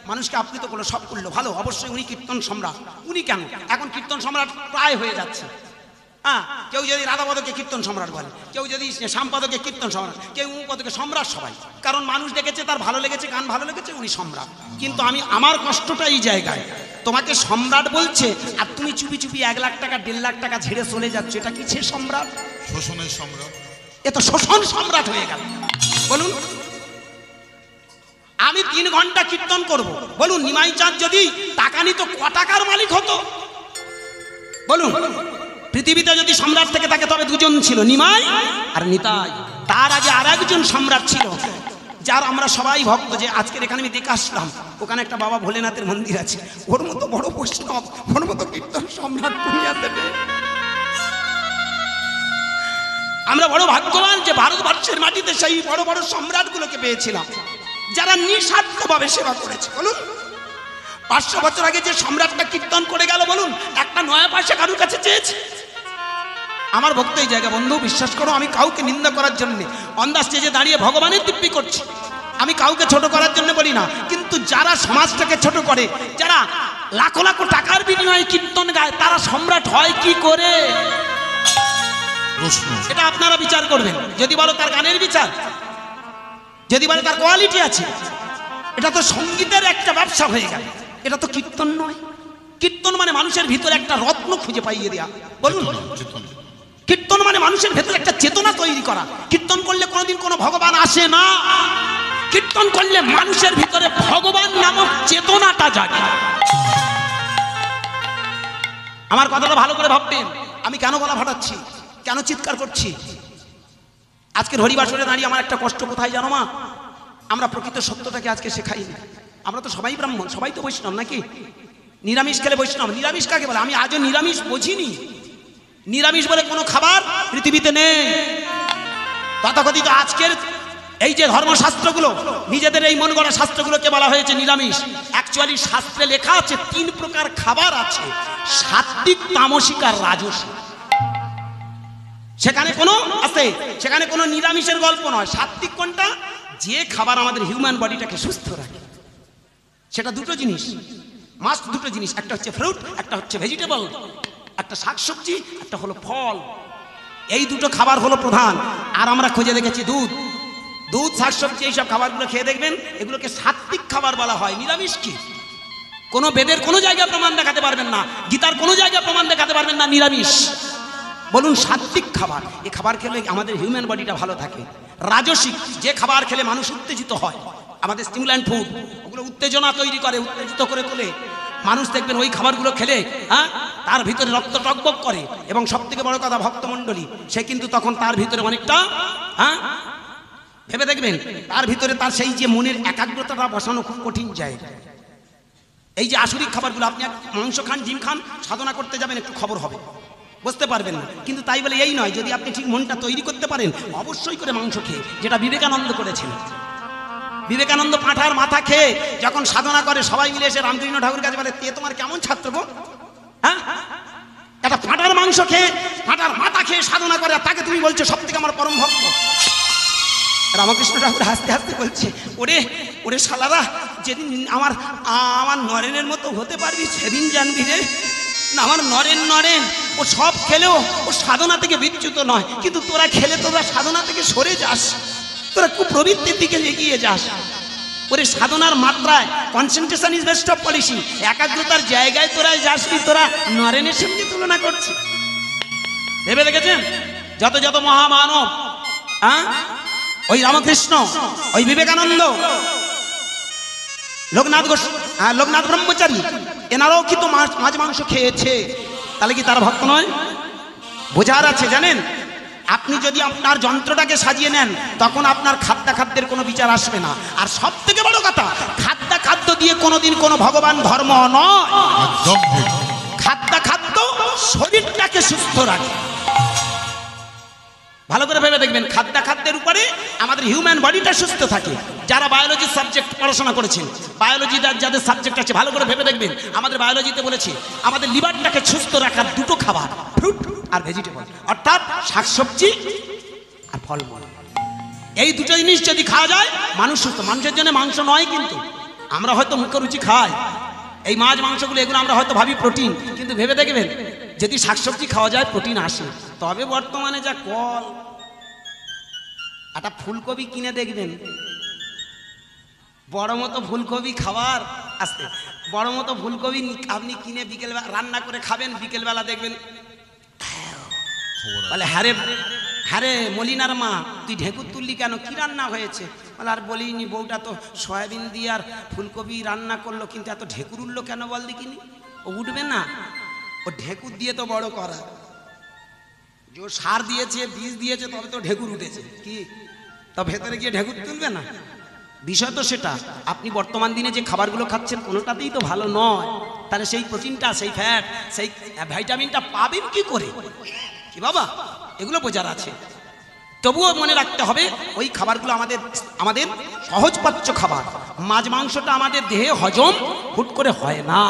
মানুষকে আপ্লুত করলো, সব করলো, ভালো, অবশ্যই উনি কীর্তন সম্রাট। উনি কেন, এখন কীর্তন সম্রাট প্রায় হয়ে যাচ্ছে, হ্যাঁ, কেউ যদি রাধাপদকে কীর্তন সম্রাট বলে, কেউ যদি শ্যামপদকে কীর্তন সম্রাট, কেউ উমপদকে সম্রাট, সবাই। কারণ মানুষ দেখেছে, তার ভালো লেগেছে, গান ভালো লেগেছে, উনি সম্রাট। কিন্তু আমার কষ্টটা এই জায়গায়, তোমাকে সম্রাট বলছে আর তুমি চুপি চুপি 1 লাখ টাকা 1.5 লাখ টাকা ঝেড়ে চলে যাচ্ছ, এটা কি সে সম্রাট? শোষণের সম্রাট। এ তো শোষণ সম্রাট হয়ে গেল। বলুন, আমি 3 ঘন্টা কীর্তন করব, বলুন নিমাই চাঁদ যদি টাকা নিত ক টাকার মালিক হতো? বলুন, পৃথিবীতে যদি সম্রাট থেকে থাকে তবে 2 জন ছিল, নিমাই আর নিতাই। তার আগে আর একজন সম্রাট ছিল, যার আমরা সবাই ভক্ত। যে আজকের এখানে আমি দেখে আসলাম, ওখানে একটা বাবা ভোলেনাথের মন্দির আছে, ওর মতো বড় বৈষ্ণব, ওর মতো কীর্তন সম্রাট দুনিয়াতে নেই। আমরা বড় ভাগ্যবান যে ভারতবর্ষের মাটিতে সেই বড় বড় সম্রাটগুলোকে পেয়েছিলাম, যারা নিঃস্বার্থভাবে সেবা করেছে। বলুন, 500 বছর আগে যে সম্রাটটা কীর্তন করে গেল, বলুন একটা 9 পয়সা কারুর কাছে চেয়েছে? আমার ভক্ত এই জায়গা, বন্ধু বিশ্বাস করো, আমি কাউকে নিন্দা করার জন্য অন দ্য স্টেজে দাঁড়িয়ে ভগবানের দিব্যি করছি, আমি কাউকে ছোট করার জন্য বলি না। কিন্তু যারা সমাজটাকে ছোট করে, যারা লাখো লাখো টাকার বিনিময়ে কীর্তন গায়, তারা সম্রাট হয় কি করে? এটা আপনারা বিচার করবেন। যদি বলো তার গানের বিচার, যদি বলে তার কোয়ালিটি আছে, এটা তো সঙ্গীতের একটা ব্যবসা হয়ে গেল, এটা তো কীর্তন নয়। কীর্তন মানে মানুষের ভিতরে একটা রত্ন খুঁজে পাইয়ে দেয়া। বলুন, কীর্তন মানে মানুষের ভেতরে একটা চেতনা তৈরি করা। কীর্তন করলে কোনোদিন কোনো ভগবান আসে না, কীর্তন করলে মানুষের ভিতরে ভগবান নামক চেতনাটা জাগে। আমার কথাটা ভালো করে ভাববেন, আমি কেন গলা ফাটাচ্ছি, কেন চিৎকার করছি। আজকের হরিবাসরে দাঁড়িয়ে আমার একটা কষ্ট কোথায় জানো মা? আমরা প্রকৃত সত্যটাকে আজকে শেখাইনি। আমরা তো সবাই ব্রাহ্মণ, সবাই তো বৈষ্ণব নাকি? নিরামিষ খেলে বৈষ্ণব। নিরামিষ কাকে বলে? আমি আজও নিরামিষ বুঝিনি। নিরামিষ বলে কোনো খাবার পৃথিবীতে নেই। তথাকথিত আজকের এই যে ধর্মশাস্ত্রগুলো, নিজেদের এই মন গড়া শাস্ত্রগুলোকে বলা হয়েছে নিরামিষ। অ্যাকচুয়ালি শাস্ত্রে লেখা আছে 3 প্রকার খাবার আছে, সাত্বিক, তামসিক আর রাজসিক। সেখানে কোনো নিরামিষের গল্প নয়। সাত্বিক কোনটা? যে খাবার আমাদের হিউম্যান বডিটাকে সুস্থ রাখে। সেটা 2টো জিনিস, মাস্ট 2টো জিনিস, একটা হচ্ছে ফ্রুট, একটা হচ্ছে ভেজিটেবল, একটা শাকসবজি, একটা হলো ফল। এই 2টো খাবার হলো প্রধান। আর আমরা খুঁজে দেখেছি দুধ, শাকসবজি, এইসব খাবারগুলো খেয়ে দেখবেন, এগুলোকে সাত্বিক খাবার বলা হয়। নিরামিষ কি? কোনো বেদের কোনো জায়গায় প্রমাণ দেখাতে পারবেন না, গীতার কোনো জায়গায় প্রমাণ দেখাতে পারবেন না নিরামিষ। বলুন, সাত্বিক খাবার, এই খাবার খেলে আমাদের হিউম্যান বডিটা ভালো থাকে। রাজসিক, যে খাবার খেলে মানুষ উত্তেজিত হয়, আমাদের স্টিমুল্যান্ট ফুড, ওগুলো উত্তেজনা তৈরি করে, উত্তেজিত করে তোলে। মানুষ দেখবেন ওই খাবারগুলো খেলে তার ভিতরে রক্ত টকবক করে। এবং সব থেকে বড় কথা, ভক্তমণ্ডলী, সে কিন্তু তখন তার ভিতরে অনেকটা ভেবে দেখবেন, তার ভিতরে তার সেই যে মনের একাগ্রতাটা বসানো খুব কঠিন জায়গা। এই যে আসরিক খাবারগুলো, আপনি মাংস খান, ডিম খান, সাধনা করতে যাবেন, একটু খবর হবে, বুঝতে পারবেন না। কিন্তু তাই বলে এই নয়, যদি আপনি ঠিক মনটা তৈরি করতে পারেন, অবশ্যই করে মাংস খেয়ে, যেটা বিবেকানন্দ করেছিলেন। বিবেকানন্দ পাঁঠার মাথা খেয়ে যখন সাধনা করে, সবাই মিলে এসে রামকৃষ্ণ ঠাকুর কাছে বলে, তে তোমার কেমন ছাত্র গো? একটা পাঁঠার মাংস খেয়ে, পাঁঠার মাথা খেয়ে সাধনা করে, আর তাকে তুমি বলছো সব থেকে আমার পরম ভক্ত। রামকৃষ্ণ ঠাকুর হাসতে হাসতে বলছে, ওরে শালারা, যেদিন আমার নরেনের মতো হতে পারবি সেদিন জানবি রে। না, আমার নরেন ও সব খেলেও ও সাধনা থেকে বিচ্যুত নয়, কিন্তু তোরা খেলে তোরা সাধনা থেকে সরে যাস, তোরা কুপ্রবৃত্তির দিকে এগিয়ে যাস। ওরে সাধনার মাত্রায় concentration is best of policy, একাগ্রতার জায়গায় তোরা যাসনি, তোরা নরেনের সঙ্গে তুলনা করছিস। ভেবে দেখেছেন যত মহামানব, ওই রামকৃষ্ণ, ওই বিবেকানন্দ, লোকনাথ ব্রহ্মচারী, এনারাও কিন্তু মাছ মাংস খেয়েছে। তাহলে কি তারা ভক্ত নয়? বোঝার আছে, জানেন, আপনি যদি আপনার যন্ত্রটাকে সাজিয়ে নেন, তখন আপনার খাদ্যের কোনো বিচার আসবে না। আর সব থেকে বড় কথা, খাদ্য দিয়ে কোনোদিন কোনো ভগবান ধর্ম নয়। খাদ্য শরীরটাকে সুস্থ রাখে। ভালো করে ভেবে দেখবেন, খাদ্যের উপরে আমাদের হিউম্যান বডিটা সুস্থ থাকে। যারা বায়োলজি সাবজেক্ট পড়াশোনা করেছেন, বায়োলজি যাদের সাবজেক্ট আছে, ভালো করে ভেবে দেখবেন, আমাদের বায়োলজিতে বলেছে আমাদের লিভারটাকে সুস্থ রাখার 2টো খাবার, ফ্রুট আর ভেজিটেবল, অর্থাৎ শাকসবজি আর ফলমূল। এই 2টো জিনিস যদি খাওয়া যায়, মানুষ সুস্থ। মানুষের জন্য মাংস নয়, কিন্তু আমরা হয়তো মুখরুচি খাই এই মাছ মাংসগুলো, এগুলো আমরা হয়তো ভাবি প্রোটিন, কিন্তু ভেবে দেখবেন যদি শাকসবজি খাওয়া যায় প্রোটিন আসে। তবে বর্তমানে যা কল, একটা ফুলকপি কিনে দেখবেন, বড় মতো ফুলকপি খাবার আসতে, বড় মতো ফুলকপি আপনি কিনে বিকেলবেলা রান্না করে খাবেন, বিকেলবেলা দেখবেন বলে হ্যারে মলিনার মা তুই ঢেকুর তুললি কেন, কি রান্না হয়েছে? বলে আর বলিনি, বউটা তো সয়াবিন দিয়ে আর ফুলকপি রান্না করলো, কিন্তু এত ঢেকুর উঠলো কেন বল দেখিনি? ও উঠবে না, ও ঢেকুর দিয়ে তো বড় করা, যে ও সার দিয়েছে বীজ দিয়েছে তবে তো ঢেকুর উঠেছে, কি তা ভেতরে গিয়ে ঢেকুর তুলবে না? বিষয় তো সেটা। আপনি বর্তমান দিনে যে খাবারগুলো খাচ্ছেন কোনোটাতেই তো ভালো নয়, তাহলে সেই প্রোটিনটা, সেই ফ্যাট, সেই ভিটামিনটা পাবেন কি করে? কি বাবা, এগুলো বোঝার আছে। তবুও মনে রাখতে হবে ওই খাবারগুলো আমাদের সহজপাচ্য খাবার। মাছ মাংসটা আমাদের দেহে হজম হুট করে হয় না।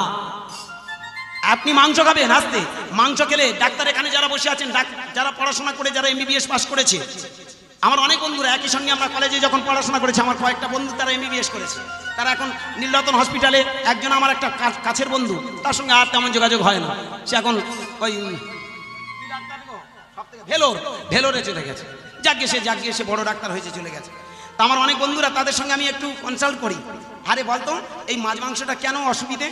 আপনি মাংস খাবেন, আসতে মাংস খেলে ডাক্তার এখানে যারা বসে আছেন, যারা পড়াশোনা করে, যারা MBBS পাস করেছে, আমার অনেক বন্ধুরা একই সঙ্গে আমরা কলেজে যখন পড়াশোনা করেছি, আমার কয়েকটা বন্ধু তারা MBBS করেছে, তারা এখন নীলরতন হসপিটালে, একজন আমার একটা কাছের বন্ধু, তার সঙ্গে আর তেমন যোগাযোগ হয় না, সে এখন ওই ভেলোরে চলে গেছে, যাক সে বড় ডাক্তার হয়েছে, চলে গেছে। তা আমার অনেক বন্ধুরা, তাদের সঙ্গে আমি একটু কনসাল্ট করি, আরে বলতো এই মাছ মাংসটা কেন অসুবিধে?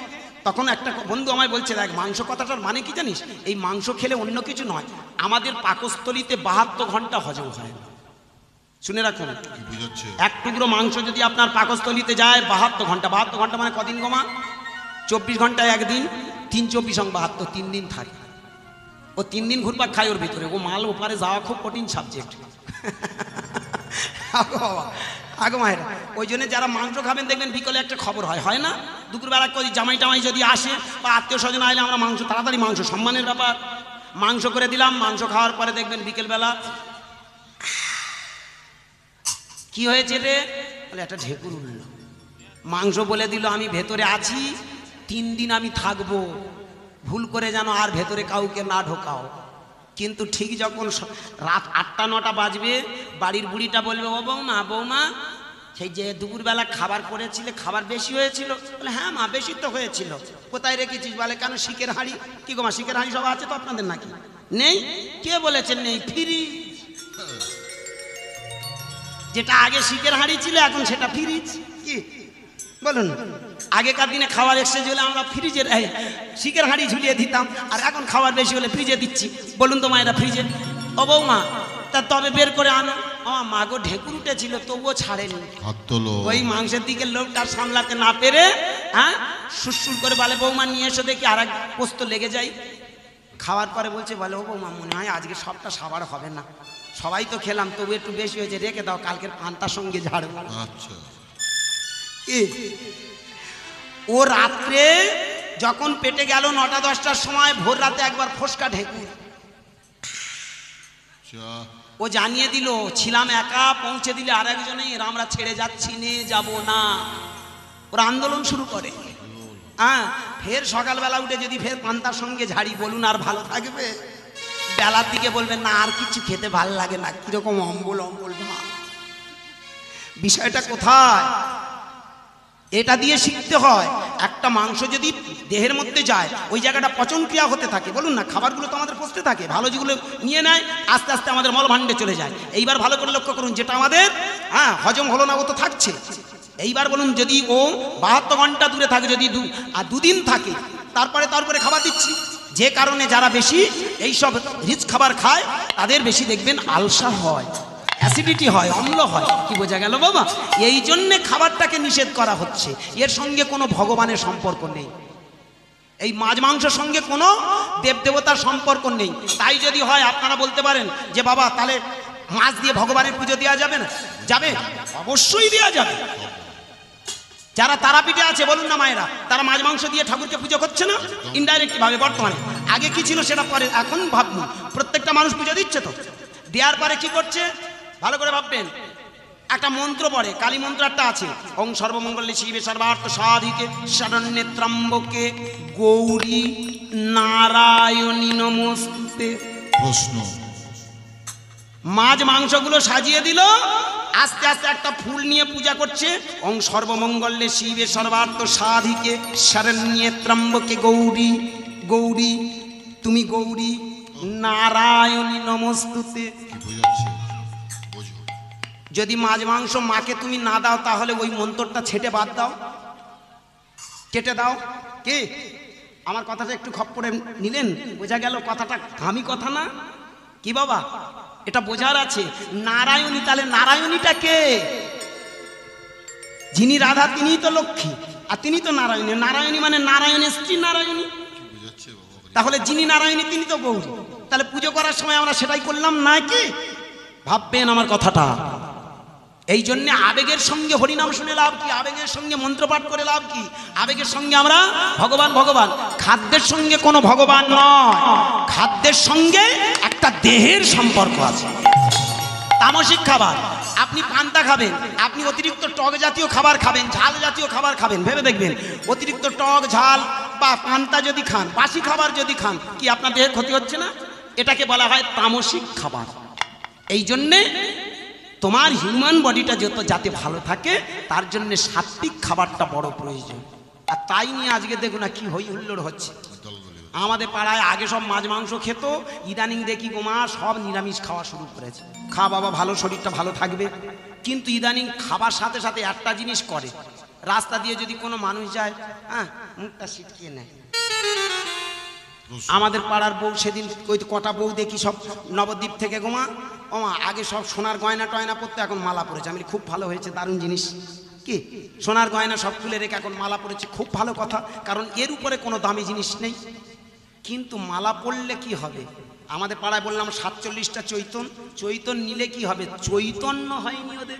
তখন একটা বন্ধু আমায় বলছে, দেখ মাংস কথাটার মানে কি জানিস, এই মাংস খেলে অন্য কিছু নয়, আমাদের পাকস্থলীতে 72 ঘন্টা হজম হয় না। শুনে রাখুন, এক টুকরো মাংস যদি আপনার পাকস্থলীতে যায় 72 ঘন্টা, 72 ঘন্টা মানে কদিন গোমা? 24 ঘন্টায় একদিন, 3 24 72, 3 দিন থাকে। ও 3 দিন ঘুরপাক খায় ওর ভিতরে, ও মাল ওপারে যাওয়া খুব কঠিন সাবজেক্ট। আগো মায়ের, ওই জন্য যারা মাংস খাবেন দেখবেন বিকেলে একটা খবর হয় না, দুপুরবেলা কই জামাই টামাই যদি আসে বা আত্মীয় স্বজন আইলে আমরা মাংস, তাড়াতাড়ি মাংস, সম্মানের ব্যাপার, মাংস করে দিলাম। মাংস খাওয়ার পরে দেখবেন বিকেলবেলা কি হয়েছে রে, বলে একটা ঢেকুর উঠল। মাংস বলে দিল আমি ভেতরে আছি, 3 দিন আমি থাকবো, ভুল করে যেন আর ভেতরে কাউকে না ঢোকাও। কিন্তু ঠিক যখন রাত 8টা 9টা বাজবে, বাড়ির বুড়িটা বলবে, ও বৌমা সেই যে দুপুরবেলা খাবার করেছিলে, খাবার বেশি হয়েছিল? বলে হ্যাঁ মা, বেশি তো হয়েছিল। কোথায় রেখেছিস? বলে কেন শিকের হাঁড়ি। কি গো মা, শিকের হাঁড়ি সব আছে তো আপনাদের নাকি? নেই। কে বলেছেন নেই? ফ্রিজ। যেটা আগে শিকের হাঁড়ি ছিল এখন সেটা ফ্রিজ। কি বলুন, আগেকার দিনে খাবার এক্সচেঞ্জ হলে আমরা ফ্রিজের শিকের হাঁড়ি ঝুলিয়ে দিতাম, আর এখন খাবার বেশি হলে ফ্রিজে দিচ্ছি। বলুন তো মায়েরা, ফ্রিজে। ও বৌমা, তা তবে বের করে আনো। আমার মা গো ঢেকুর উঠেছিল তবুও ছাড়েনি। ওই মাংসের দিকে লোকটা সামলাতে না পেরে সুরসুর করে বলে, বৌমা নিয়ে এসো দেখি আর এক পোস্ত লেগে যাই। খাওয়ার পরে বলছে, বলে ও বৌমা মনে হয় আজকে সবটা সাবার হবে না, সবাই তো খেলাম তবু একটু বেশি হয়েছে, রেখে দাও, কালকের পান্তার সঙ্গে ঝাড়বো। আচ্ছা। ও রাত্রে যখন পেটে গেল 9টা 10টার সময়, ভোর রাতে একবার ফোসকা ঢেকুর। ও জানিয়ে দিল ছিলাম একা, পৌঁছে দিলে আর একজনে, আমরা ছেড়ে যাচ্ছি, নিয়ে যাব না। ওরা আন্দোলন শুরু করে। ফের সকালবেলা উঠে যদি ফের পান্তার সঙ্গে ঝাড়ি, বলুন আর ভালো থাকবে? বেলার দিকে বলবেন না আর কিছু খেতে ভাল লাগে না, কিরকম অম্বল অম্বল ভাব। বিষয়টা কোথায়? এটা দিয়ে শিখতে হয়। একটা মাংস যদি দেহের মধ্যে যায়, ওই জায়গাটা পচন ক্রিয়া হতে থাকে। বলুন না, খাবারগুলো তো আমাদের পচতে থাকে, ভালো যেগুলো নিয়ে নেয় আস্তে আস্তে আমাদের মলভাণ্ডে চলে যায়। এইবার ভালো করে লক্ষ্য করুন, যেটা আমাদের হজম হলো না ও তো থাকছে। এইবার বলুন, যদি ও 72 ঘন্টা দূরে থাকে, যদি 2 দিন থাকে, তারপরে খাবার দিচ্ছি। যে কারণে যারা বেশি এইসব রিচ খাবার খায় তাদের বেশি দেখবেন আলসার হয়, অ্যাসিডিটি হয়, অম্ল হয়। কি বোঝা গেল বাবা? এই জন্যে খাবারটাকে নিষেধ করা হচ্ছে। এর সঙ্গে কোনো ভগবানের সম্পর্ক নেই, এই মাছ মাংসের সঙ্গে কোনো দেবদেবতার সম্পর্ক নেই। তাই যদি হয় আপনারা বলতে পারেন যে বাবা তাহলে মাছ দিয়ে ভগবানের পুজো দেওয়া যাবে না? যাবে, অবশ্যই দেওয়া যাবে। যারা তারাপীঠে আছে বলুন না মায়েরা, তারা মাছ মাংস দিয়ে ঠাকুরকে পুজো করছে না? ইনডাইরেক্টলি ভাবে। বর্তমানে, আগে কি ছিল সেটা পরে, এখন ভাবুন। প্রত্যেকটা মানুষ পুজো দিচ্ছে তো, দেওয়ার পরে কি করছে ভালো করে ভাববেন। একটা মন্ত্র পড়ে, কালী মন্ত্র একটা আছে, ওং সর্বমঙ্গলে শিবে সর্বার্থ সাধিকে শরণ্যে ত্র্যম্বকে গৌরী নারায়ণী নমস্তে। প্রশ্ন, মাছ মাংসগুলো সাজিয়ে দিল, আস্তে আস্তে একটা ফুল নিয়ে পূজা করছে, ওং সর্বমঙ্গলে শিবে সর্বার্থ সাধিকে শরণ্যে ত্র্যম্বকে গৌরী গৌরী তুমি গৌরী নারায়ণী নমস্তুতে। কি বোঝাচ্ছে? বোঝো। যদি মাছ মাংস মাকে তুমি না দাও তাহলে ওই মন্ত্রটা ছেটে বাদ দাও, কেটে দাও। কে আমার কথাটা একটু খপ্পরে নিলেন? বোঝা গেল কথাটা দামি কথা না কি বাবা? এটা বোঝার আছে। নারায়ণী, তাহলে নারায়ণীটা কে? যিনি রাধা তিনিই তো লক্ষ্মী, আর তিনি তো নারায়ণী। নারায়ণী মানে নারায়ণের স্ত্রী নারায়ণী। কি বোঝাচ্ছে বাবা? তাহলে যিনি নারায়ণী তিনি তো গৌরী। তাহলে পুজো করার সময় আমরা সেটাই করলাম না কি? ভাববেন আমার কথাটা। এই জন্য আবেগের সঙ্গে হরিনাম শুনে লাভ কি? আবেগের সঙ্গে মন্ত্রপাঠ করে লাভ কি? আবেগের সঙ্গে আমরা ভগবান ভগবান, খাদ্যের সঙ্গে কোনো ভগবান নয়। খাদ্যের সঙ্গে একটা দেহের সম্পর্ক আছে। তামসিক খাবার, আপনি পান্তা খাবেন, আপনি অতিরিক্ত টক জাতীয় খাবার খাবেন, ঝাল জাতীয় খাবার খাবেন, ভেবে দেখবেন অতিরিক্ত টক ঝাল বা পান্তা যদি খান, বাসি খাবার যদি খান, কি আপনার দেহের ক্ষতি হচ্ছে না? এটাকে বলা হয় তামসিক খাবার। এই জন্যে তোমার হিউম্যান বডিটা যাতে ভালো থাকে তার জন্য সাত্বিক খাবারটা বড় প্রয়োজন। আর তাই নিয়ে আজকে দেখুন না কি হই হুল্লোড় হচ্ছে। আমাদের পাড়ায় আগে সব মাছ মাংস খেত, ইদানিং দেখি গোমা সব নিরামিষ খাওয়া শুরু করেছে। খা বাবা, ভালো, শরীরটা ভালো থাকবে। কিন্তু ইদানিং খাবার সাথে সাথে একটা জিনিস করে, রাস্তা দিয়ে যদি কোনো মানুষ যায়, হ্যাঁ, মুখটা সিটকিয়ে নেয়। আমাদের পাড়ার বউ সেদিন ওই কটা বউ দেখি সব নবদ্বীপ থেকে গোমা, ওমা আগে সব সোনার গয়না টয়না পরতে, এখন মালা পরেছে। আমি খুব ভালো হয়েছে, দারুণ জিনিস। কি সোনার গয়না সব খুলে রেখে এখন মালা পরেছে, খুব ভালো কথা, কারণ এর উপরে কোনো দামি জিনিস নেই। কিন্তু মালা পড়লে কি হবে? আমাদের পাড়ায় বললাম 47টা চৈতন নিলে কি হবে? চৈতন্য হয়নি ওদের।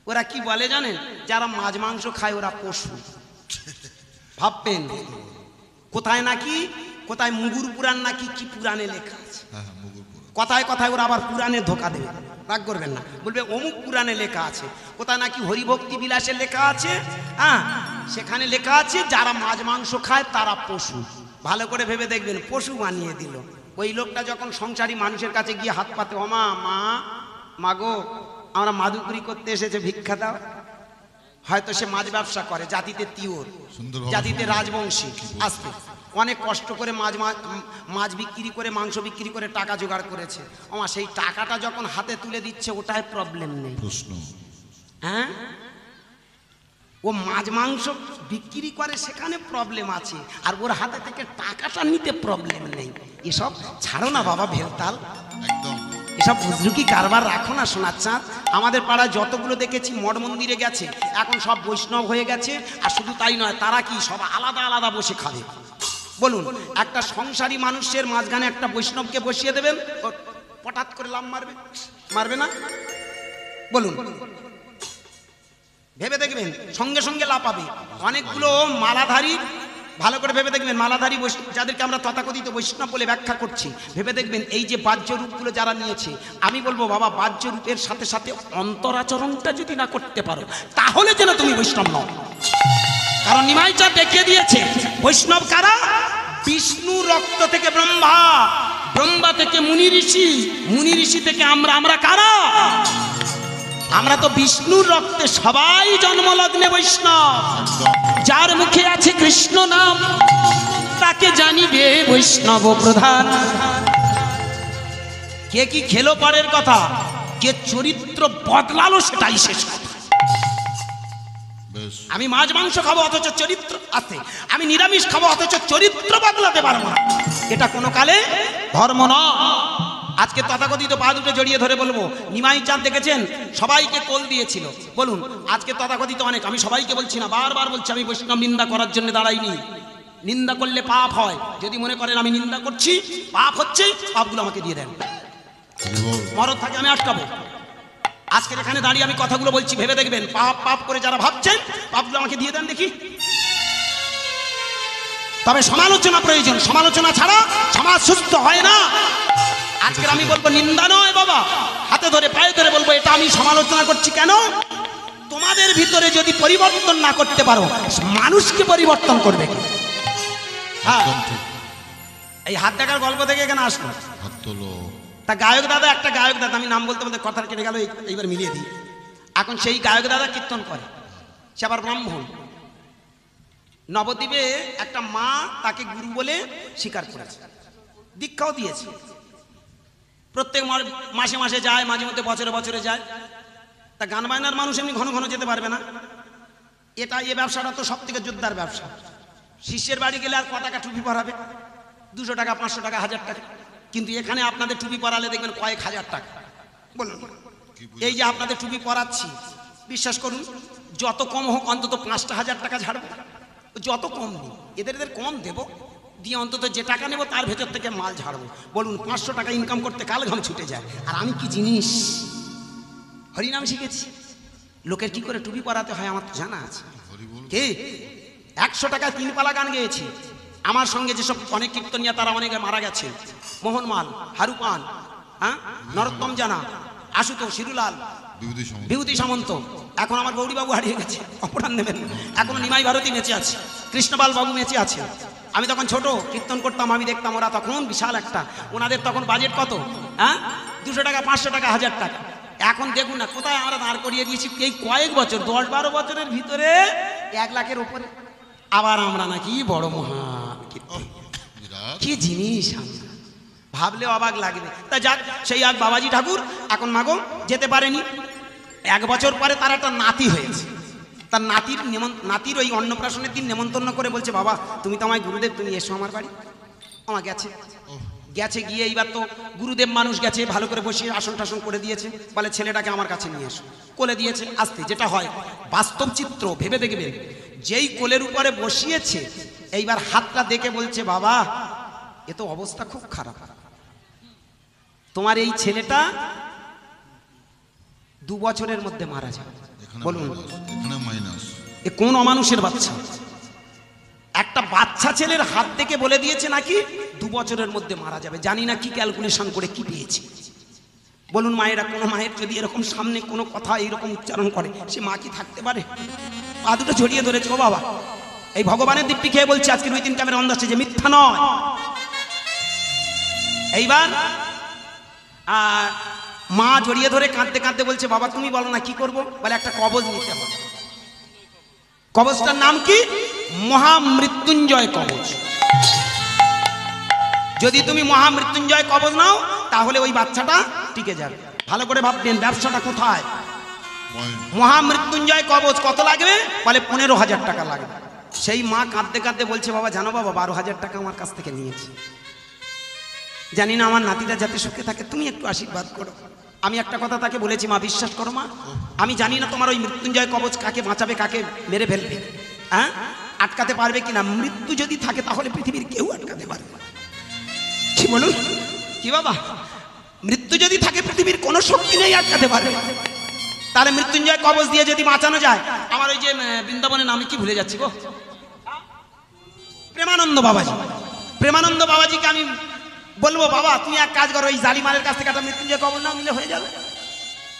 ওরা কি বলে জানেন? যারা মাছ মাংস খায় ওরা পশু। ভাববেন কোথায় নাকি, কোথায় মুগুর পুরাণ নাকি কি পুরাণে লেখা আছে, কথায় কথায় ওরা আবার পুরাণে ধোকা দেবে, রাগ করবেন না, বলবে অমুক পুরাণে লেখা আছে, কোথায় নাকি হরিভক্তি বিলাসে লেখা আছে, হ্যাঁ সেখানে লেখা আছে যারা মাছ মাংস খায় তারা পশু। ভালো করে ভেবে দেখবেন, পশু বানিয়ে দিল। ওই লোকটা যখন সংসারী মানুষের কাছে গিয়ে হাত পাতে, ও মা গো আমরা মাদুকুরি করতে এসেছে, ভিক্ষা দাও। হয়তো সে মাছ ব্যবসা করে, জাতিতে তিওর, জাতিতে রাজবংশী, আসতে অনেক কষ্ট করে মাছ বিক্রি করে, মাংস বিক্রি করে টাকা জোগাড় করেছে। আমার সেই টাকাটা যখন হাতে তুলে দিচ্ছে ওটাই প্রবলেম নেই। হ্যাঁ, ও মাছ মাংস বিক্রি করে সেখানে প্রবলেম আছে, আর ওর হাতে থেকে টাকাটা নিতে প্রবলেম নেই। এসব ছাড়ো না বাবা ভেলতাল, এসব বুজরুকি কারবার রাখো না সোনার চাঁদ। আমাদের পাড়ায় যতগুলো দেখেছি মঠ মন্দিরে গেছে, এখন সব বৈষ্ণব হয়ে গেছে। আর শুধু তাই নয়, তারা কি সব আলাদা আলাদা বসে খাবে? বলুন, একটা সংসারী মানুষের মাঝখানে একটা বৈষ্ণবকে বসিয়ে দেবেন, পটাত করে লাভ মারবে না? বলুন, ভেবে দেখবেন, সঙ্গে সঙ্গে লাফাবে। অনেকগুলো মালাধারী, ভালো করে ভেবে দেখবেন, মালাধারী যাদেরকে আমরা তথাকথিত বৈষ্ণব বলে ব্যাখ্যা করছি, ভেবে দেখবেন এই যে বাহ্য রূপগুলো যারা নিয়েছে, আমি বলবো বাবা বাহ্য রূপের সাথে সাথে অন্তরাচরণটা যদি না করতে পারো তাহলে যেন তুমি বৈষ্ণব নও। কারণ নিমাইচা দেখিয়ে দিয়েছে বৈষ্ণব কারা? বিষ্ণু রক্ত থেকে ব্রহ্মা, ব্রহ্মা থেকে মুনি ঋষি, মুনি ঋষি থেকে আমরা কারা? আমরা তো বিষ্ণুর রক্তে সবাই জন্মলগ্নে বৈষ্ণব। যার মুখে আছে কৃষ্ণ নাম তাকে জানিবে বৈষ্ণব প্রধান। কে কি খেলো পরের কথা, কে চরিত্র বদলালো সেটাই শেষ কথা। আমি মাছ মাংস খাবো অথচ চরিত্র আছে, আমি নিরামিষ খাবো অথচ চরিত্র বদলাতে পারবো না, এটা কোনো কালে ধর্ম নয়। আজকে তথাকথিত পা দুটো জড়িয়ে ধরে বলবো, নিমাই চাঁদ দেখেছেন সবাইকে কোল দিয়েছিল। বলুন, আজকে তথাকথিত অনেক, আমি সবাইকে বলছি না, বারবার বলছি, আমি বৈষ্ণব নিন্দা করার জন্য দাঁড়াইনি। নিন্দা করলে পাপ হয়, যদি মনে করেন আমি নিন্দা করছি, পাপ হচ্ছে, পাপগুলো আমাকে দিয়ে দেন, মরদ থাকে আমি আটকাবো। আজকের এখানে দাঁড়িয়ে আমি কথাগুলো বলছি, ভেবে দেখবেন, পাপ করে যারা ভাবছেন পাপগুলো আমাকে দিয়ে দেন দেখি। তবে সমালোচনা প্রয়োজন, সমালোচনা ছাড়া সমাজ সুস্থ হয় না। আজকের আমি বলবো নিন্দা নয় বাবা, হাতে ধরে পায়ে ধরে বলবো এটা আমি সমালোচনা করছি। কেন? তোমাদের ভিতরে যদি পরিবর্তন না করতে পারো মানুষকে পরিবর্তন করবে কি? হ্যাঁ, এই হাত দেখার গল্প থেকে এখানে আসলো। তা গায়ক দাদা, একটা গায়ক দাদা, আমি নাম বলতে বলতে কথা কেটে গেল, এইবার মিলিয়ে দিই। এখন সেই গায়ক দাদা কীর্তন করে, সে আবার ব্রাহ্মণ। নবদ্বীপে একটা মা তাকে গুরু বলে স্বীকার করেছে। দীক্ষাও দিয়েছে, প্রত্যেক মাসে মাসে যায়, মাঝে মধ্যে বছরে বছরে যায়। তা গান বায়নার মানুষ এমনি ঘন ঘন যেতে পারবে না। এই ব্যবসাটা তো সব থেকে যোদ্ধার ব্যবসা। শিষ্যের বাড়ি গেলে আর ক টাকা টুপি পরাবে? 200 টাকা, 500 টাকা, 1000 টাকা। কিন্তু এখানে আপনাদের টুপি পরালে দেখবেন কয়েক হাজার টাকা। বলুন, এই যে আপনাদের টুপি পরাচ্ছি, বিশ্বাস করুন যত কম হোক অন্তত 5,000 টাকা ঝাড়বো, যত কম দিই এদের কম দেবো, দিয়ে অন্তত যে টাকা নেবো তার ভেতর থেকে মাল ঝাড়বো। বলুন 500 টাকা ইনকাম করতে কাল ঘাম ছুটে যায়। আর আমি কি জিনিস হরিনাম শিখেছি, লোকের কি করে টুপি পরাতে হয় আমার তো জানা আছে। কে 100 টাকা 3 পালা গান গেয়েছি। আমার সঙ্গে যেসব অনেক কীর্তনিয়া তারা অনেকে মারা গেছে, মোহনমাল, হারুপান, হ্যাঁ, নরোত্তম জানা, আশুতোষ, শিরুলাল, বিভূতি সামন্ত। এখন আমার গৌরীবাবু হারিয়ে গেছে, অপরাধ নেবেন। এখনো নিমাই ভারতী বেঁচে আছে, কৃষ্ণপাল বাবু বেঁচে আছে। আমি তখন ছোট কীর্তন করতাম, আমি দেখতাম ওরা তখন বিশাল একটা, ওনাদের তখন বাজেট কত, হ্যাঁ 200 টাকা, 500 টাকা, 1000 টাকা। এখন দেখুন না কোথায় আমরা দাঁড় করিয়ে দিয়েছি, এই কয়েক বছর 10-12 বছরের ভিতরে 1 লাখের উপরে। আবার আমরা নাকি বড় মহান কি জিনিস, ভাবলে অবাক লাগবে। তা যাক, সেই এক বাবাজি ঠাকুর এখন মাগো যেতে পারেনি। 1 বছর পরে তার একটা নাতি হয়েছে। তার নাতির ওই অন্নপ্রাশনের দিন নেমন্তন্ন করে বলছে, বাবা তুমি তো আমায় গুরুদেব, তুমি এসো আমার বাড়ি। আমার গেছে গিয়ে এইবার তো গুরুদেব মানুষ গেছে, ভালো করে বসিয়ে আসন টাসন করে দিয়েছে, বলে ছেলেটাকে আমার কাছে নিয়ে এসো। কোলে দিয়েছে। আসতে যেটা হয় বাস্তব চিত্র ভেবে দেখবে, যেই কোলের উপরে বসিয়েছে এইবার হাতটা দেখে বলছে, বাবা এ তো অবস্থা খুব খারাপ, তোমার এই ছেলেটা 2 বছরের মধ্যে মারা যাবে। বলুন এ কোন অমানুষের বাচ্চা? একটা বাচ্চা ছেলের হাত থেকে বলে দিয়েছে নাকি 2 বছরের মধ্যে মারা যাবে। জানি না কি ক্যালকুলেশন করে কি পেয়েছে। বলুন মায়েরা, কোনো মায়ের যদি এরকম সামনে কোনো কথা এইরকম উচ্চারণ করে, সে মা কি থাকতে পারে? পা দুটো জড়িয়ে ধরেছে, ও বাবা এই ভগবানের দিব্যি খেয়ে বলছে আজকে 2-3 ক্যামেরা অন্ধ আসছে যে মিথ্যা নয়। এইবার মা জড়িয়ে ধরে কাঁদতে কাঁদতে বলছে, বাবা তুমি বলো না কি করব? বলে একটা কবজ নিতে হবে। কবজটার নাম কি? মহামৃত্যুঞ্জয় কবজ। যদি তুমি মহামৃত্যুঞ্জয় কবজ নাও তাহলে ওই বাচ্চাটা টিকে যাবে। ভালো করে ভাববেন ব্যবসাটা কোথায়। মহামৃত্যুঞ্জয় কবজ কত লাগবে? বলে 15,000 টাকা লাগবে। সেই মা কাঁদতে কাঁদতে বলছে, বাবা জানো বাবা 12,000 টাকা আমার কাছ থেকে নিয়েছে, জানি না আমার নাতিটা যাতে সুখে থাকে, তুমি একটু আশীর্বাদ করো। আমি একটা কথা তাকে বলেছি, মা বিশ্বাস করো মা, আমি জানি না তোমার ওই মৃত্যুঞ্জয় কবচ কাকে বাঁচাবে, কাকে মেরে ফেলবে, হ্যাঁ আটকাতে পারবে কিনা। মৃত্যু যদি থাকে তাহলে পৃথিবীর কেউ আটকাতে পারবে না। কি বলুন কি বাবা? মৃত্যু যদি থাকে পৃথিবীর কোনো শক্তি নেই আটকাতে পারবে। তাহলে মৃত্যুঞ্জয় কবচ দিয়ে যদি বাঁচানো যায়। আমার ওই যে বৃন্দাবনের নামে কি ভুলে যাচ্ছি গো, প্রেমানন্দ বাবাজি, প্রেমানন্দ বাবাজিকে আমি বলবো, বাবা তুমি এক কাজ করো, ওই জালিমানের কাছ থেকে একটা মৃত্যুঞ্জয় কবর নাও, নিলে হয়ে যাবে।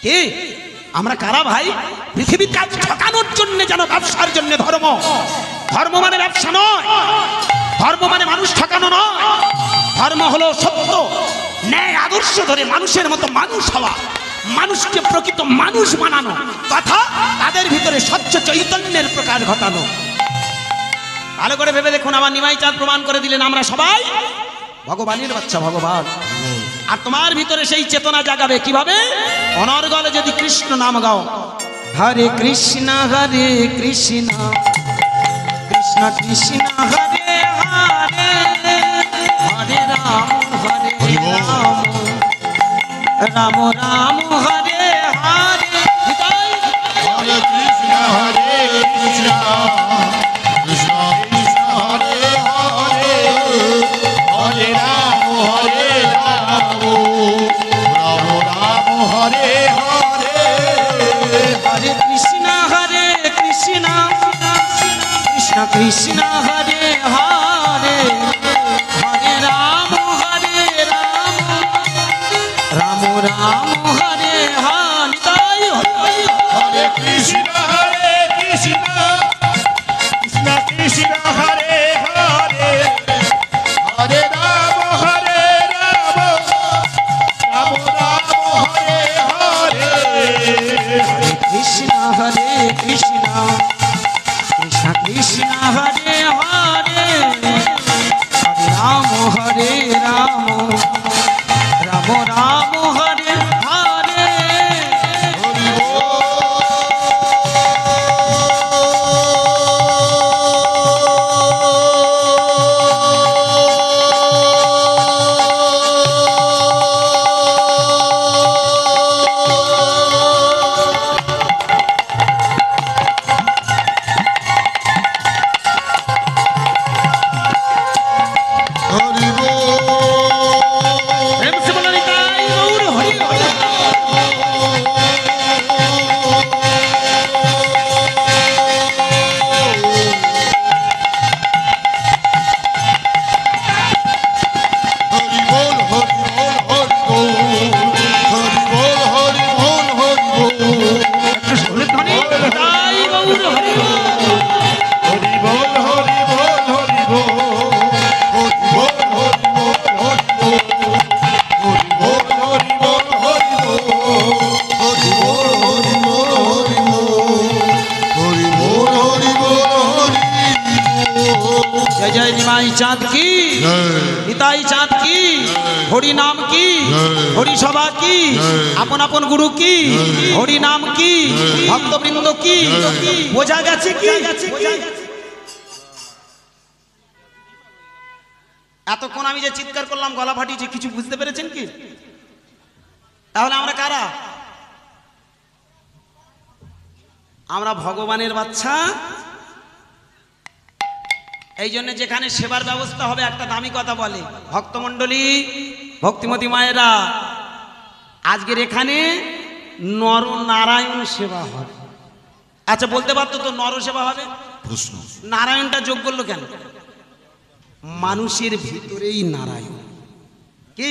কি আমরা কারা ভাই? পৃথিবীর কাজ ঠকানোর জন্য, যেন ব্যবসার জন্য ধর্ম। ধর্ম মানে ব্যবসা নয়, ধর্ম মানে মানুষ ঠকানো নয়। ধর্ম হলো সত্য ন্যায় আদর্শ ধরে মানুষের মতো মানুষ হওয়া, মানুষকে প্রকৃত মানুষ বানানো, তথা তাদের ভিতরে স্বচ্ছ চৈতন্যের প্রকাশ ঘটানো। ভালো করে ভেবে দেখুন, আমার নিমাই চাঁদ প্রমাণ করে দিলেন আমরা সবাই ভগবানের বাচ্চা, ভগবান। আর তোমার ভিতরে সেই চেতনা জাগাবে কিভাবে? অনর্গলে যদি কৃষ্ণ নাম গাও, হরে কৃষ্ণ কৃষ্ণ কৃষ্ণ হরে হরে, হরে রাম রাম রাম হরে হরে, হরে কৃষ্ণ কৃষ্ণ কৃষ্ণ হরে হরে, হরে রাম রাম রাম হরে হরে, হরে কৃষ্ণ কৃষ্ণ কৃষ্ণ কৃষ্ণ হরে হরে, হরে রাম রাম রাম হরে হরে, হরে কৃষ্ণ কৃষ্ণ কৃষ্ণ কৃষ্ণ হরে হরে, হরে রাম রাম রাম হরে হরে, কৃষ্ণ কৃষ্ণ কৃষ্ণ কৃষ্ণ হরে হরে, হরে রাম হরে রাম রাম রাম হরে হরে। প্রেম সে বলো নিতাই গৌর হরি হরি। একটু সুরে ধ্বনি, নিতাই গৌর হরি जय जय निमाई चाँद की निताई चाँद की हरि नाम की हरि सभा की अपन अपन गुरु की हरि नाम की भक्त बृंद की बोझा गেছে কি এতক্ষণ আমি যে চিৎকার করলাম গলা ফাটিয়েছি কিছু বুঝতে পেরেছেন কি? তাহলে আমরা কারা? আমরা ভগবানের বাচ্চা। এই জন্য যেখানে সেবার ব্যবস্থা হবে একটা দামি কথা বলে ভক্তমণ্ডলী ভক্তিমতী মায়েরা, আজকের এখানে নরনারায়ণ সেবা হবে। আচ্ছা বলতে পারতো তো নর সেবা হবে, প্রশ্ন নারায়ণটা যোগ করলো কেন? মানুষের ভিতরেই নারায়ণ কি?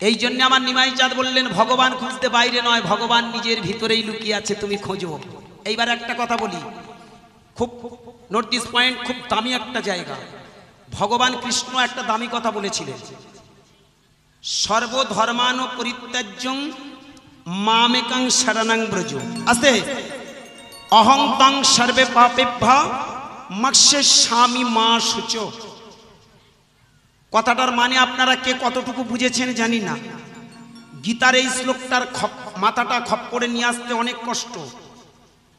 এই জন্য আমার নিমাই চাঁদ বললেন ভগবান খুঁজতে বাইরে নয়, ভগবান নিজের ভিতরেই লুকিয়ে আছে, তুমি খোঁজো। এইবার একটা কথা বলি, খুব নর্থ ইস্ট পয়েন্ট খুব দামি একটা জায়গা। ভগবান কৃষ্ণ একটা দামি কথা বলেছিলেন, সর্বধর্মান পরিত্যাজ্যং মামেকং শরণং ব্রজ। আস্তে, অহং তং সর্বে পাপেভ্যঃ মৎস্যামি মা শুচ। কথাটার মানে আপনারা কে কতটুকু বুঝেছেন জানি না। গীতার এই শ্লোকটার মাথাটা খপ করে নিয়ে আসতে অনেক কষ্ট।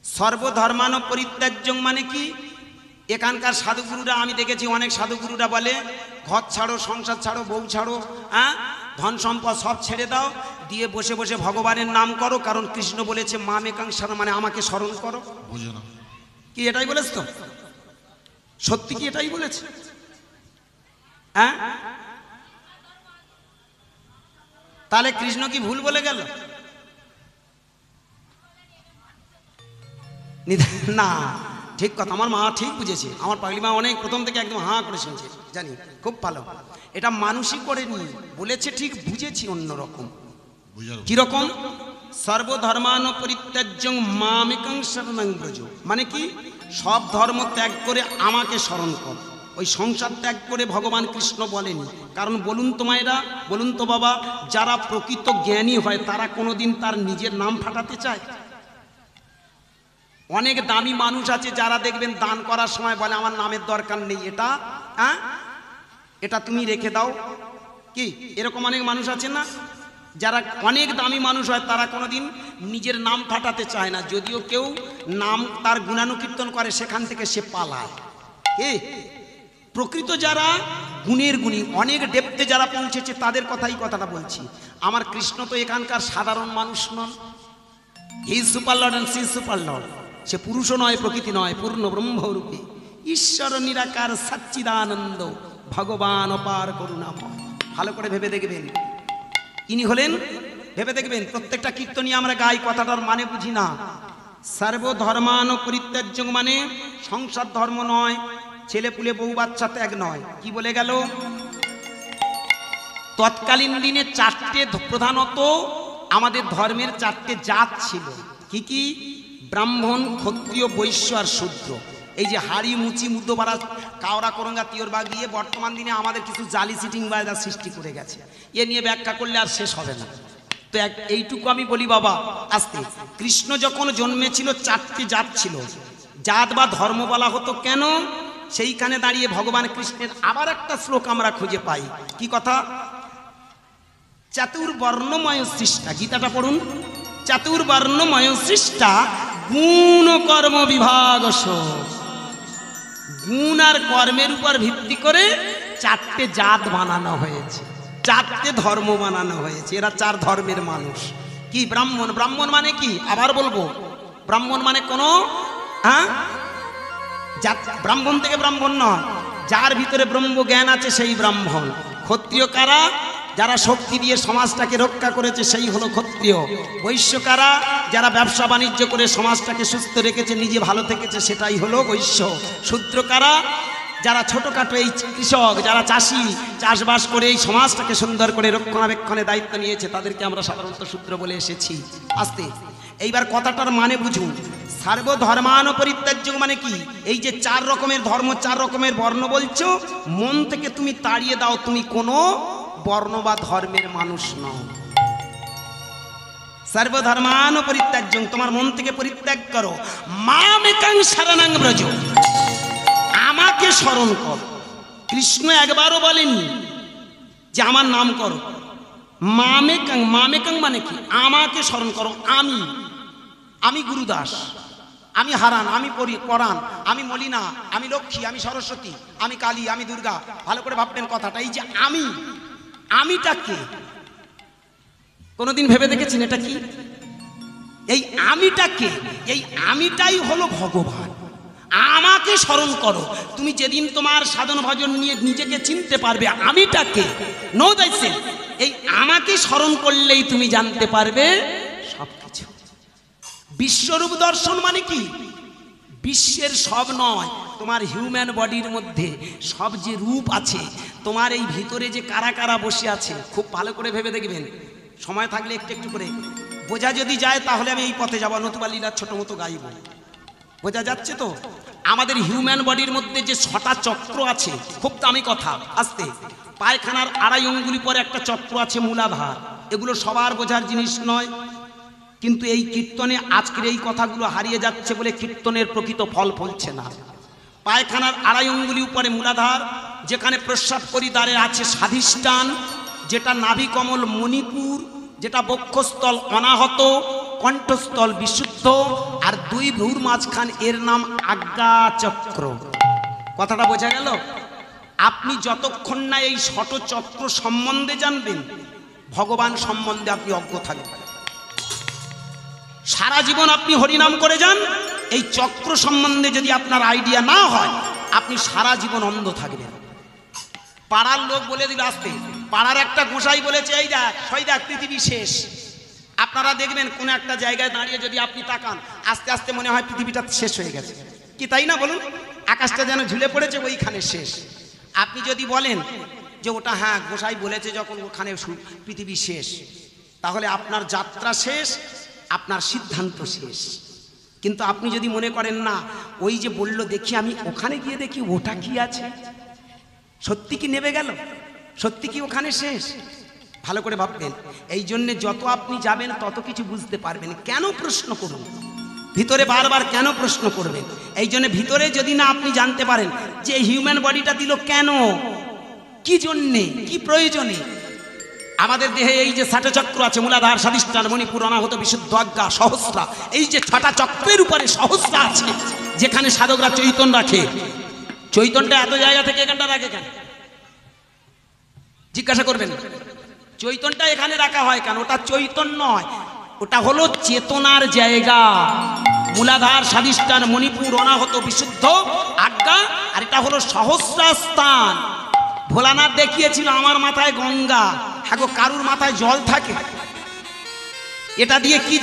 সর্বধর্মান পরিত্যাজ্যং মানে কি? এখানকার সাধুগুরুরা আমি দেখেছি, অনেক সাধুগুরুরা বলে ঘর ছাড়ো, সংসার ছাড়ো, বউ ছাড়ো, ধন সম্পদ সব ছেড়ে দাও, দিয়ে বসে বসে ভগবানের নাম করো, কারণ কৃষ্ণ বলেছে মামেকং শরণ, মানে আমাকে স্মরণ করো। কি এটাই বলেছ তো? সত্যি কি এটাই বলেছে? তাহলে কৃষ্ণ কি ভুল বলে গেল? না, ঠিক কথা, আমার মা ঠিক বুঝেছে। আমার পাগলি মা অনেক প্রথম থেকে একদম হাঁ করে শুনছে, জানি খুব ভালো। এটা মানুষই করেনি, বলেছে ঠিক, বুঝেছি অন্যরকম। কিরকম? সর্বধর্মান পরিত্যাজ্যং মামেকং শরণং ব্রজ, মানে কি? সব ধর্ম ত্যাগ করে আমাকে স্মরণ কর। ওই সংসার ত্যাগ করে ভগবান কৃষ্ণ বলেনি। কারণ বলুন তো মায়েরা, বলুন তো বাবা, যারা প্রকৃত জ্ঞানী হয় তারা কোনোদিন তার নিজের নাম ফাটাতে চায়? অনেক দামি মানুষ আছে যারা দেখবেন দান করার সময় বলে আমার নামের দরকার নেই, এটা এটা তুমি রেখে দাও। কি এরকম অনেক মানুষ আছে না? যারা অনেক দামি মানুষ হয় তারা কোনোদিন নিজের নাম ফাটাতে চায় না। যদিও কেউ নাম তার গুণানুকীর্তন করে সেখান থেকে সে পালায়। প্রকৃত যারা গুণের গুণী, অনেক ডেপথে যারা পৌঁছেছে তাদের কথাই কথাটা বলছি। আমার কৃষ্ণ তো এখানকার সাধারণ মানুষ নন। He is super lord and she is super lord. সে পুরুষও নয়, প্রকৃতি নয়, পূর্ণ ব্রহ্মরূপী ঈশ্বর নিরাকার সচ্চিদানন্দ ভগবান অপার করুণাময়। ভালো করে ভেবে দেখবেন ইনি হলেন, ভেবে দেখবেন। প্রত্যেকটা কীর্তনী আমরা গাই, কথাটার মানে বুঝি না। সর্বধর্মান পরিত্যাজ্যং মানে সংসার ধর্ম নয়, ছেলে পুলে বউ বাচ্চা ত্যাগ নয়। কি বলে গেল? তৎকালীন দিনে চারটে, প্রধানত আমাদের ধর্মের চারটে জাত ছিল। কি কি? ব্রাহ্মণ, ক্ষত্রিয়, বৈশ্য আর শূদ্র। এই যে হাড়ি, মুচি, মুদ্দপাড়া, কাওড়া, করঙ্গা, তিওরবাগ দিয়ে বর্তমান দিনে আমাদের কিছু জালি সিটিং বায়দা সৃষ্টি করে গেছে। এ নিয়ে ব্যাখ্যা করলে আর শেষ হবে না। তো এইটুকু আমি বলি বাবা, আস্তে। কৃষ্ণ যখন জন্মেছিল চারটি জাত ছিল। জাত বা ধর্ম বলা হতো কেন? সেইখানে দাঁড়িয়ে ভগবান কৃষ্ণের আবার একটা শ্লোক আমরা খুঁজে পাই। কি কথা? চাতুর্বর্ণময় সৃষ্টা, গীতাটা পড়ুন। চাতুর্বর্ণময় সৃষ্টা গুণ কর্ম বিভাগস। গুণ আর কর্মের উপর ভিত্তি করে চারটে জাত বানানো হয়েছে, চারটে ধর্ম বানানো হয়েছে। এরা চার ধর্মের মানুষ। কি? ব্রাহ্মণ। ব্রাহ্মণ মানে কি? আবার বলবো, ব্রাহ্মণ মানে কোনো ব্রাহ্মণ থেকে ব্রাহ্মণ নয়, যার ভিতরে ব্রহ্ম জ্ঞান আছে সেই ব্রাহ্মণ। ক্ষত্রিয় কারা? যারা শক্তি দিয়ে সমাজটাকে রক্ষা করেছে সেই হলো ক্ষত্রিয়। বৈশ্য কারা? যারা ব্যবসা বাণিজ্য করে সমাজটাকে সুস্থ রেখেছে, নিজে ভালো থেকেছে, সেটাই হলো বৈশ্য। শূদ্র কারা? যারা ছোটখাটো এই কৃষক, যারা চাষি, চাষবাস করে এই সমাজটাকে সুন্দর করে রক্ষণাবেক্ষণের দায়িত্ব নিয়েছে, তাদেরকে আমরা সাধারণত শূদ্র বলে এসেছি। আস্তে এইবার কথাটার মানে বুঝুন। সর্বধর্মান পরিত্যাজ্য মানে কি? এই যে চার রকমের ধর্ম, চার রকমের বর্ণ বলছো, মন থেকে তুমি তাড়িয়ে দাও, তুমি কোনো বর্ণ বা ধর্মের মানুষ নও। সর্বধর্মান পরিত্যাজ্য, তোমার মন থেকে পরিত্যাগ করো। মামেকাং শরণং ব্রজ, আমাকে স্মরণ কর। কৃষ্ণ একবারও বলেননি যে আমার নাম করো। মামেকাং, মামেকাং মানে কি? আমাকে স্মরণ করো। আমি গুরুদাস, আমি হারান, আমি পরাণ, আমি মলিনা, আমি লক্ষ্মী, আমি সরস্বতী, আমি কালী, আমি দুর্গা। ভালো করে ভাববেন কথাটা। এই যে আমিটা কে? কোনোদিন ভেবে দেখেছেন এটা কি? এই আমিটা কে? এই আমিটাই হলো ভগবান। আমাকে স্মরণ করো। তুমি যেদিন তোমার সাধন ভজন নিয়ে নিজেকে চিনতে পারবে আমিটা কে, নো দাইছে, এই আমাকে স্মরণ করলেই তুমি জানতে পারবে সবকিছু। বিশ্বরূপ দর্শন মানে কি? বিশ্বের সব নয়, তোমার হিউম্যান বডির মধ্যে সব যে রূপ আছে, তোমার এই ভিতরে যে কারা কারা বসে আছে, খুব ভালো করে ভেবে দেখবেন। সময় থাকলে একটু একটু করে বোঝা যদি যায় তাহলে আমি এই পথে যাবো, নতুবা লীলার ছোট মতো গাইব। বোঝা যাচ্ছে তো? আমাদের হিউম্যান বডির মধ্যে যে 6টা চক্র আছে, খুব দামি কথা। আস্তে, পায়খানার 2.5 অঙ্গুলি পরে একটা চক্র আছে মূলাধার। এগুলো সবার বোঝার জিনিস নয়, কিন্তু এই কীর্তনে আজকের এই কথাগুলো হারিয়ে যাচ্ছে বলে কীর্তনের প্রকৃত ফল ফলছে না। পায়খানার 2.5 অঙ্গুলি উপরে মূলাধার, যেখানে প্রস্রাব করি দ্বারে আছে স্বাধিষ্ঠান, যেটা নাভিকমল মণিপুর, যেটা বক্ষস্থল অনাহত, কণ্ঠস্থল বিশুদ্ধ, আর 2 ভ্রুর মাঝখান এর নাম আজ্ঞা চক্র। কথাটা বোঝা গেল? আপনি যতক্ষণ না এই ষট চক্র সম্বন্ধে জানবেন, ভগবান সম্বন্ধে আপনি অজ্ঞ থাকবেন। সারা জীবন আপনি হরিনাম করে যান, এই চক্র সম্বন্ধে যদি আপনার আইডিয়া না হয়, আপনি সারা জীবন অন্ধ থাকবেন। পাড়ার লোক বলে দিল, আসতে পাড়ার একটা গোসাই বলেছে, এই দেখ সই দেখ পৃথিবী শেষ। আপনারা দেখবেন কোনো একটা জায়গায় দাঁড়িয়ে যদি আপনি তাকান, আস্তে আস্তে মনে হয় পৃথিবীটা শেষ হয়ে গেছে, কি তাই না বলুন? আকাশটা যেন ঝুলে পড়েছে, ওইখানে শেষ। আপনি যদি বলেন যে ওটা হ্যাঁ গোসাই বলেছে যখন ওখানে পৃথিবী শেষ, তাহলে আপনার যাত্রা শেষ, আপনার সিদ্ধান্ত শেষ। কিন্তু আপনি যদি মনে করেন না, ওই যে বললো দেখি আমি ওখানে গিয়ে দেখি ওটা কি আছে, সত্যি কি নেমে গেল, সত্যি কি ওখানে শেষ, ভালো করে ভাববেন। এই জন্যে যত আপনি যাবেন তত কিছু বুঝতে পারবেন। কেন প্রশ্ন করুন ভিতরে, বারবার কেন প্রশ্ন করবেন? এই জন্য ভিতরে যদি না আপনি জানতে পারেন যে হিউম্যান বডিটা দিল কেন, কি জন্যে, কি প্রয়োজনে। আমাদের দেহে এই যে 6টা চক্র আছে, মূলাধার, স্বাধিষ্ঠান, মণিপুর, অনাহত, বিশুদ্ধ, আজ্ঞা, সহস্রা, এই যে 6টা চক্রের উপরে সহস্রা আছে, যেখানে সাধকরা চৈতন্য রাখে। চৈতন্যটা এত জায়গা থেকে এখানটা রাখে কেন জিজ্ঞাসা করবেন? চৈতন্যটা এখানে রাখা হয় কেন? ওটা চৈতন্য নয়, ওটা হলো চেতনার জায়গা। মূলাধার, স্বাধিষ্ঠান, মণিপুর, অনাহত, বিশুদ্ধ, আজ্ঞা, আর এটা হলো সহস্রা স্থান। ভোলানাথ দেখিয়েছিল আমার মাথায় গঙ্গা, হ্যাঁ গো, কারুর মাথায় জল থাকে। এটা দিয়ে কি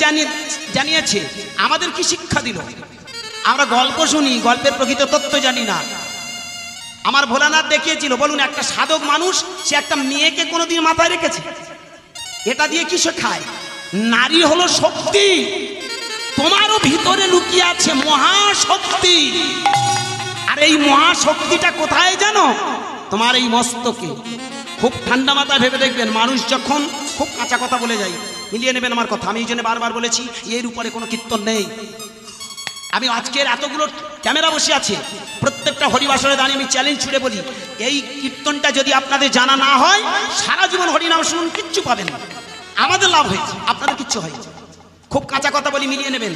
জানিয়েছে? আমাদের কি শিক্ষা দিল? আমরা গল্প শুনি, গল্পের প্রকৃত তথ্য জানি না। আমার ভোলানাথ দেখিয়েছিল। বলুন, একটা সাধক মানুষ, সে একটা মেয়েকে কোনোদিন মাথায় রেখেছে? এটা দিয়ে কি শেখায়? নারী হলো শক্তি, তোমারও ভিতরে লুকিয়ে আছে মহাশক্তি। আর এই মহাশক্তিটা কোথায় জানো? তোমার এই মস্তকে। খুব ঠান্ডা মাথায় ভেবে দেখবেন, মানুষ যখন, খুব কাঁচা কথা বলে যাই, মিলিয়ে নেবেন আমার কথা। আমি এই জন্য বারবার বলেছি, এর উপরে কোনো কীর্তন নেই। আমি আজকের এতগুলো ক্যামেরা বসে আছে, প্রত্যেকটা হরিবাসরে দাঁড়িয়ে আমি চ্যালেঞ্জ ছুড়ে বলি, এই কীর্তনটা যদি আপনাদের জানা না হয়, সারা জীবন হরিনাম শুনুন, কিচ্ছু পাবেন না। আমাদের লাভ হয়েছে, আপনাদের কিচ্ছু হয়েছে। খুব কাঁচা কথা বলি, মিলিয়ে নেবেন।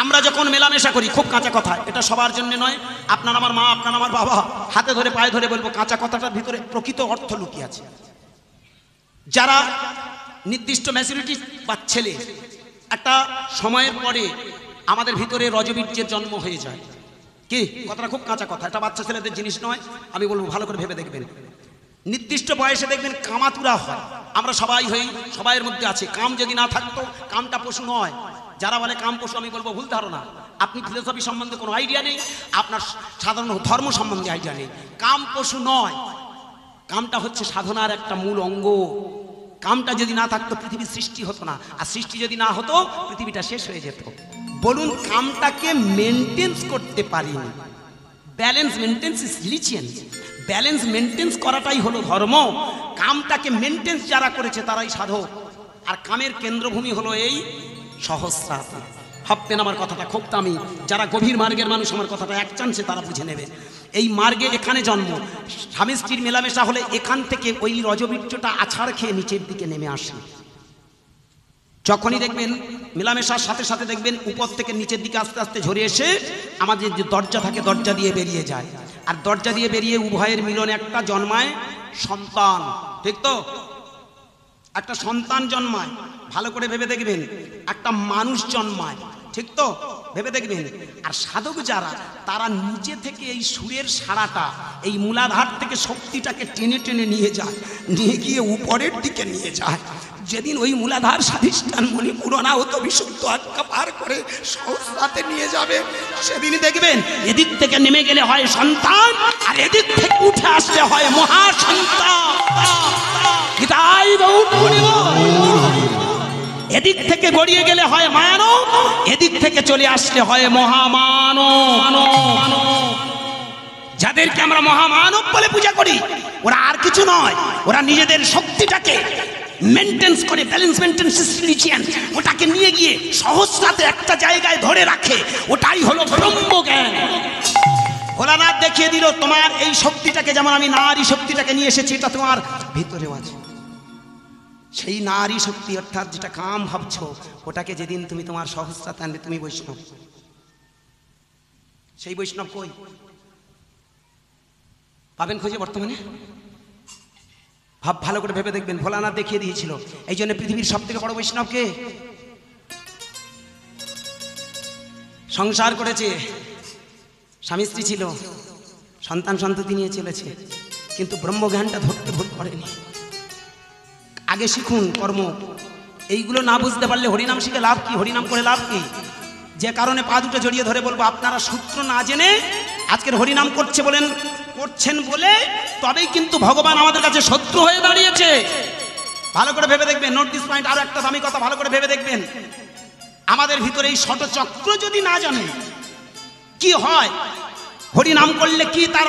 আমরা যখন মেলামেশা করি, খুব কাঁচা কথা, এটা সবার জন্য নয়। আপনার আমার মা, আপনার আমার বাবা, হাতে ধরে পায়ে ধরে বলবো, কাঁচা কথাটার ভিতরে প্রকৃত অর্থ লুকিয়ে আছে। যারা নির্দিষ্ট ম্যাচুরিটি বা ছেলে, একটা সময়ের পরে আমাদের ভিতরে রজবীর্যের জন্ম হয়ে যায়। কি কথাটা খুব কাঁচা কথা, এটা বাচ্চা ছেলেদের জিনিস নয়, আমি বলবো ভালো করে ভেবে দেখবেন। নির্দিষ্ট বয়সে দেখবেন কামাতুরা হয়, আমরা সবাই হই, সবাইয়ের মধ্যে আছে। কাম যদি না থাকতো, কামটা পশু নয়। যারা বলে কাম পশু, আমি বলবো ভুল ধারণা। আপনি ফিলোসফি সম্বন্ধে কোনো আইডিয়া নেই, আপনার সাধারণ ধর্ম সম্বন্ধে আইডিয়া নেই। কাম পশু নয়, কামটা হচ্ছে সাধনার একটা মূল অঙ্গ। কামটা যদি না থাকতো, পৃথিবীর সৃষ্টি হতো না, আর সৃষ্টি যদি না হতো, পৃথিবীটা শেষ হয়ে যেত। বলুন, কামটাকে মেনটেন্স করতে পারিনি। Balance maintenance is religion. Balance maintenance করাটাই হলো ধর্ম। কামটাকে মেনটেন্স যারা করেছে তারাই সাধক। আর কামের কেন্দ্রভূমি হলো এই সহস্রার। ভাববেন আমার কথাটা খুব দামি। যারা গভীর মার্গের মানুষ আমার কথাটা এক চান্সে তারা বুঝে নেবে। এই মার্গে এখানে জন্ম, স্বামী স্ত্রীর মেলামেশা হলে এখান থেকে ওই রজবীর্যটা আছাড় খেয়ে নিচের দিকে নেমে আসে। যখনই দেখবেন মেলামেশার সাথে সাথে দেখবেন উপর থেকে নিচের দিকে আস্তে আস্তে ঝরে এসে আমাদের যে দরজা থাকে, দরজা দিয়ে বেরিয়ে যায়। আর দরজা দিয়ে বেরিয়ে উভয়ের মিলনে একটা জন্মায় সন্তান। ঠিক তো? একটা সন্তান জন্মায়। ভালো করে ভেবে দেখবেন, একটা মানুষ জন্মায়। ঠিক তো? ভেবে দেখবেন। আর সাধক যারা, তারা নিচে থেকে এই সুরের সারাটা, এই মূলাধার থেকে শক্তিটাকে টেনে টেনে নিয়ে যায়, নিয়ে গিয়ে উপরের দিকে নিয়ে যায়। যেদিন ওই মূলাধার স্বাধিষ্ঠান মণিপুর অনাহত বিশুদ্ধ আজ্ঞা পার করে সহস্রাতে নিয়ে যাবে, সেদিন দেখবেন এদিক থেকে নেমে গেলে হয় সন্তান, আর এদিক থেকে উঠে আসলে হয় মহাসন্তান। এদিক থেকে গড়িয়ে গেলে হয় মানব, এদিক থেকে চলে আসলে হয় মহামানব। যাদেরকে আমরা মহামানব বলে পূজা করি, ওরা আর কিছু নয়, ওরা নিজেদের শক্তিটাকে মেনটেন্স করে, ব্যালেন্স মেনটেন্স রিলিজিয়ন, ওটাকে নিয়ে গিয়ে সহস্রাতে একটা জায়গায় ধরে রাখে। ওটাই হলো ব্রহ্মজ্ঞান। ভোলানাথ দেখিয়ে দিল, তোমার এই শক্তিটাকে, যেমন আমি নারী শক্তিটাকে নিয়ে এসেছি, এটা তোমার ভিতরেও আছে। সেই নারী শক্তি, অর্থাৎ যেটা কাম ভাবছো, ওটাকে যেদিন তুমি তোমার সহস্রাতে আনবে, তুমি বৈষ্ণব। সেই বৈষ্ণব কই পাবেন খুঁজে বর্তমানে? ভালো করে ভেবে দেখবেন। ভোলানাথ দেখিয়ে দিয়েছিল। এই জন্য পৃথিবীর সব থেকে বড় বৈষ্ণবকে সংসার করেছে, স্বামী স্ত্রী ছিল, সন্তান সন্ততি নিয়ে চলেছে, কিন্তু ব্রহ্মজ্ঞানটা ধরতে ভুল করেনি। আগে শিখুন কর্ম। এইগুলো না বুঝতে পারলে হরিনাম শিখে লাভ কি? হরিনাম করে লাভ কি? যে কারণে পা দুটো জড়িয়ে ধরে বলবো, আপনারা সূত্র না জেনে আজকের হরিনাম করছেন বলে তবেই কিন্তু ভগবান আমাদের কাছে শত্রু হয়ে দাঁড়িয়েছে। ভালো করে ভেবে দেখবেন। Note this point. আরো একটা দামি কথা, ভালো করে ভেবে দেখবেন। আমাদের ভিতরে এই ষটচক্র যদি না জানেন কি হয়, হরিনাম করলে কি তার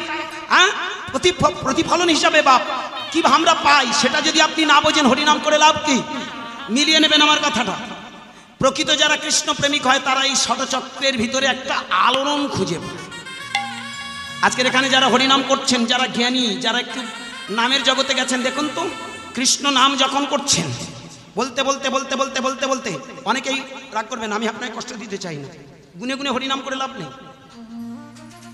প্রতিফলন হিসাবে বা কি আমরা পাই, সেটা যদি আপনি না বোঝেন, হরিনাম করে লাভ কি? মিলিয়ে নেবেন আমার কথাটা। প্রকৃত যারা কৃষ্ণ প্রেমিক হয়, তারা এই ষটচক্রের ভিতরে একটা আলোড়ন খুঁজে পায়। আজকের এখানে যারা হরিনাম করছেন, যারা জ্ঞানী, যারা একটু নামের জগতে গেছেন, দেখুন তো, কৃষ্ণ নাম যখন করছেন, বলতে বলতে বলতে বলতে বলতে বলতে, অনেকেই রাগ করবেন, আমি আপনাকে কষ্ট দিতে চাই না, গুনে গুনে হরিনাম করে লাভ নেই।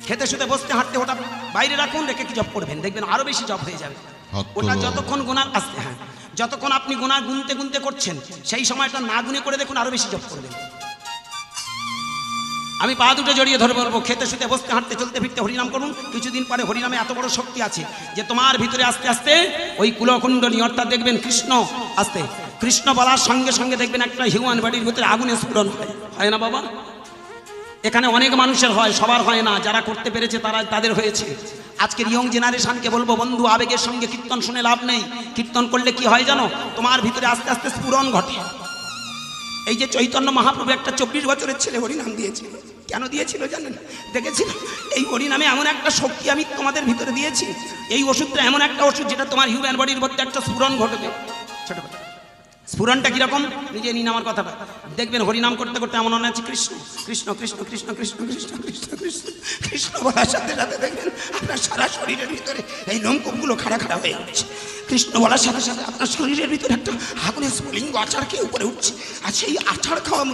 খেতে শুতে বসতে হাঁটতে ওটা বাইরে রাখুন, রেখে কি জব করবেন, দেখবেন আরো বেশি জব হয়ে যাবে। ওটা যতক্ষণ গুনার আসতে, হ্যাঁ, যতক্ষণ আপনি গুনা গুনতে গুনতে করছেন, সেই সময়টা না গুনে করে দেখুন, আরো বেশি জব করবেন। আমি পা দুটো জড়িয়ে ধরে বলবো, খেতে শুতে বসতে হাঁটতে চলতে ফিরতে হরিনাম করুন। কিছুদিন পরে হরিনামে এত বড় শক্তি আছে যে তোমার ভিতরে আস্তে আস্তে ওই কুলকুণ্ডলী, অর্থাৎ দেখবেন কৃষ্ণ, আস্তে কৃষ্ণ বলার সঙ্গে সঙ্গে দেখবেন একটা হিউম্যান বডির ভিতরে আগুনের স্ফুরণ হয় না বাবা? এখানে অনেক মানুষের হয়, সবার হয় না। যারা করতে পেরেছে তাদের হয়েছে। আজকের ইয়ং জেনারেশনকে বলবো, বন্ধু, আবেগের সঙ্গে কীর্তন শুনে লাভ নেই। কীর্তন করলে কি হয় জানো? তোমার ভিতরে আস্তে আস্তে স্ফুরণ ঘটে। এই যে চৈতন্য মহাপ্রভু একটা 24 বছরের ছেলে হরিনাম দিয়েছিল। কেন দিয়েছিল জানেন? দেখেছিল এই হরিনামে এমন একটা শক্তি আমি তোমাদের ভিতরে দিয়েছি, এই ওষুধটা এমন একটা ওষুধ যেটা তোমার হিউম্যান বডির মধ্যে একটা স্ফুরণ ঘটবে। ছোটবেলা স্ফুরণটা কিরকম নিজে নিন আমার কথাটা দেখবেন। হরিনাম করতে করতে এমন মনে আছে কৃষ্ণ কৃষ্ণ কৃষ্ণ কৃষ্ণ কৃষ্ণ কৃষ্ণ কৃষ্ণ কৃষ্ণ কৃষ্ণ বলার সাথে সাথে দেখবেন আপনার সারা শরীরের ভিতরে এই লোমকূপগুলো খাড়া খাড়া হয়ে উঠছে। কৃষ্ণ বলার সাথে সাথে আপনার শরীরের ভিতরে একটা আগুনের স্ফুলিঙ্গ আচারকে উপরে উঠছে। আর সেই আচার খাওয়া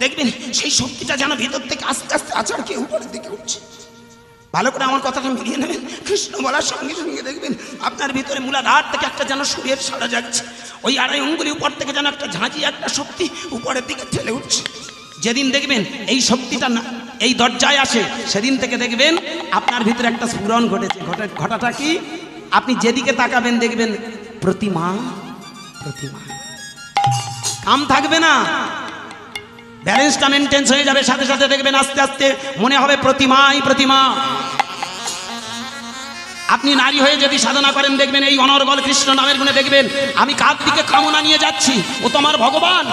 দেখবেন সেই শক্তিটা যেন ভিতর থেকে আস্তে আস্তে আচারকে উপরের দিকে উঠছে। ভালো করে আমার কথাটা মিলিয়ে নেবেন। কৃষ্ণ বলার সঙ্গে সঙ্গে দেখবেন আপনার ভিতরে মূলাধার থেকে একটা যেন সূর্যের সারা যাচ্ছে। ওই আড়াই অঙ্গুলি উপর থেকে যেন একটা ঝাঁঝি একটা শক্তি উপরের দিকে ঠেলে উঠছে। যেদিন দেখবেন এই শক্তিটা না এই দরজায় আসে সেদিন থেকে দেখবেন আপনার ভিতরে একটা স্ফুরণ ঘটেছে। ঘটাটা কি আপনি যেদিকে তাকাবেন দেখবেন প্রতিমা প্রতিমা কাম থাকবে না, ব্যালেন্সটা মেনটেন্স হয়ে যাবে। সাথে সাথে দেখবেন আস্তে আস্তে মনে হবে প্রতিমাই প্রতিমা। আপনি নারী হয়ে যদি সাধনা করেন দেখবেন এই অনর্গল কৃষ্ণ নামের গুণে দেখবেন আমি কার দিকে কামনা নিয়ে যাচ্ছি ও তোমার ভগবান।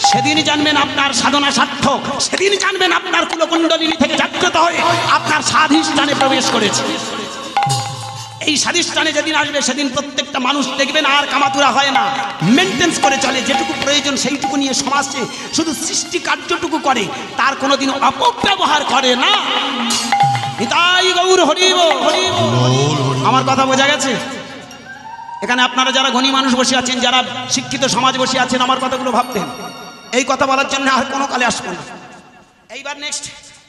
সেদিনই জানবেন আপনার সাধনা সার্থক, সেদিন জানবেন আপনার কুলকুণ্ডলী থেকে জাগ্রত হয়ে আপনার স্বাধিষ্ঠানে প্রবেশ করেছে। এই স্বাধিষ্ঠানে যেদিন আসবে সেদিন প্রত্যেকটা মানুষ দেখবেন আর কামাতুরা হয় না, মেনটেন্স করে চলে। যেটুকু প্রয়োজন সেইটুকু নিয়ে সমাজে শুধু সৃষ্টি কার্যটুকু করে, তার কোনোদিন অপব্যবহার করে না। নিতাই গৌর হরি বল। আমার কথা বোঝা গেছে? এখানে আপনারা যারা ধনী মানুষ বসে আছেন, যারা শিক্ষিত সমাজ বসে আছেন, আমার কথাগুলো ভাবতেন। এই কথা বলার জন্য আর কোনো কালে আসবো না। এইবার নেক্সট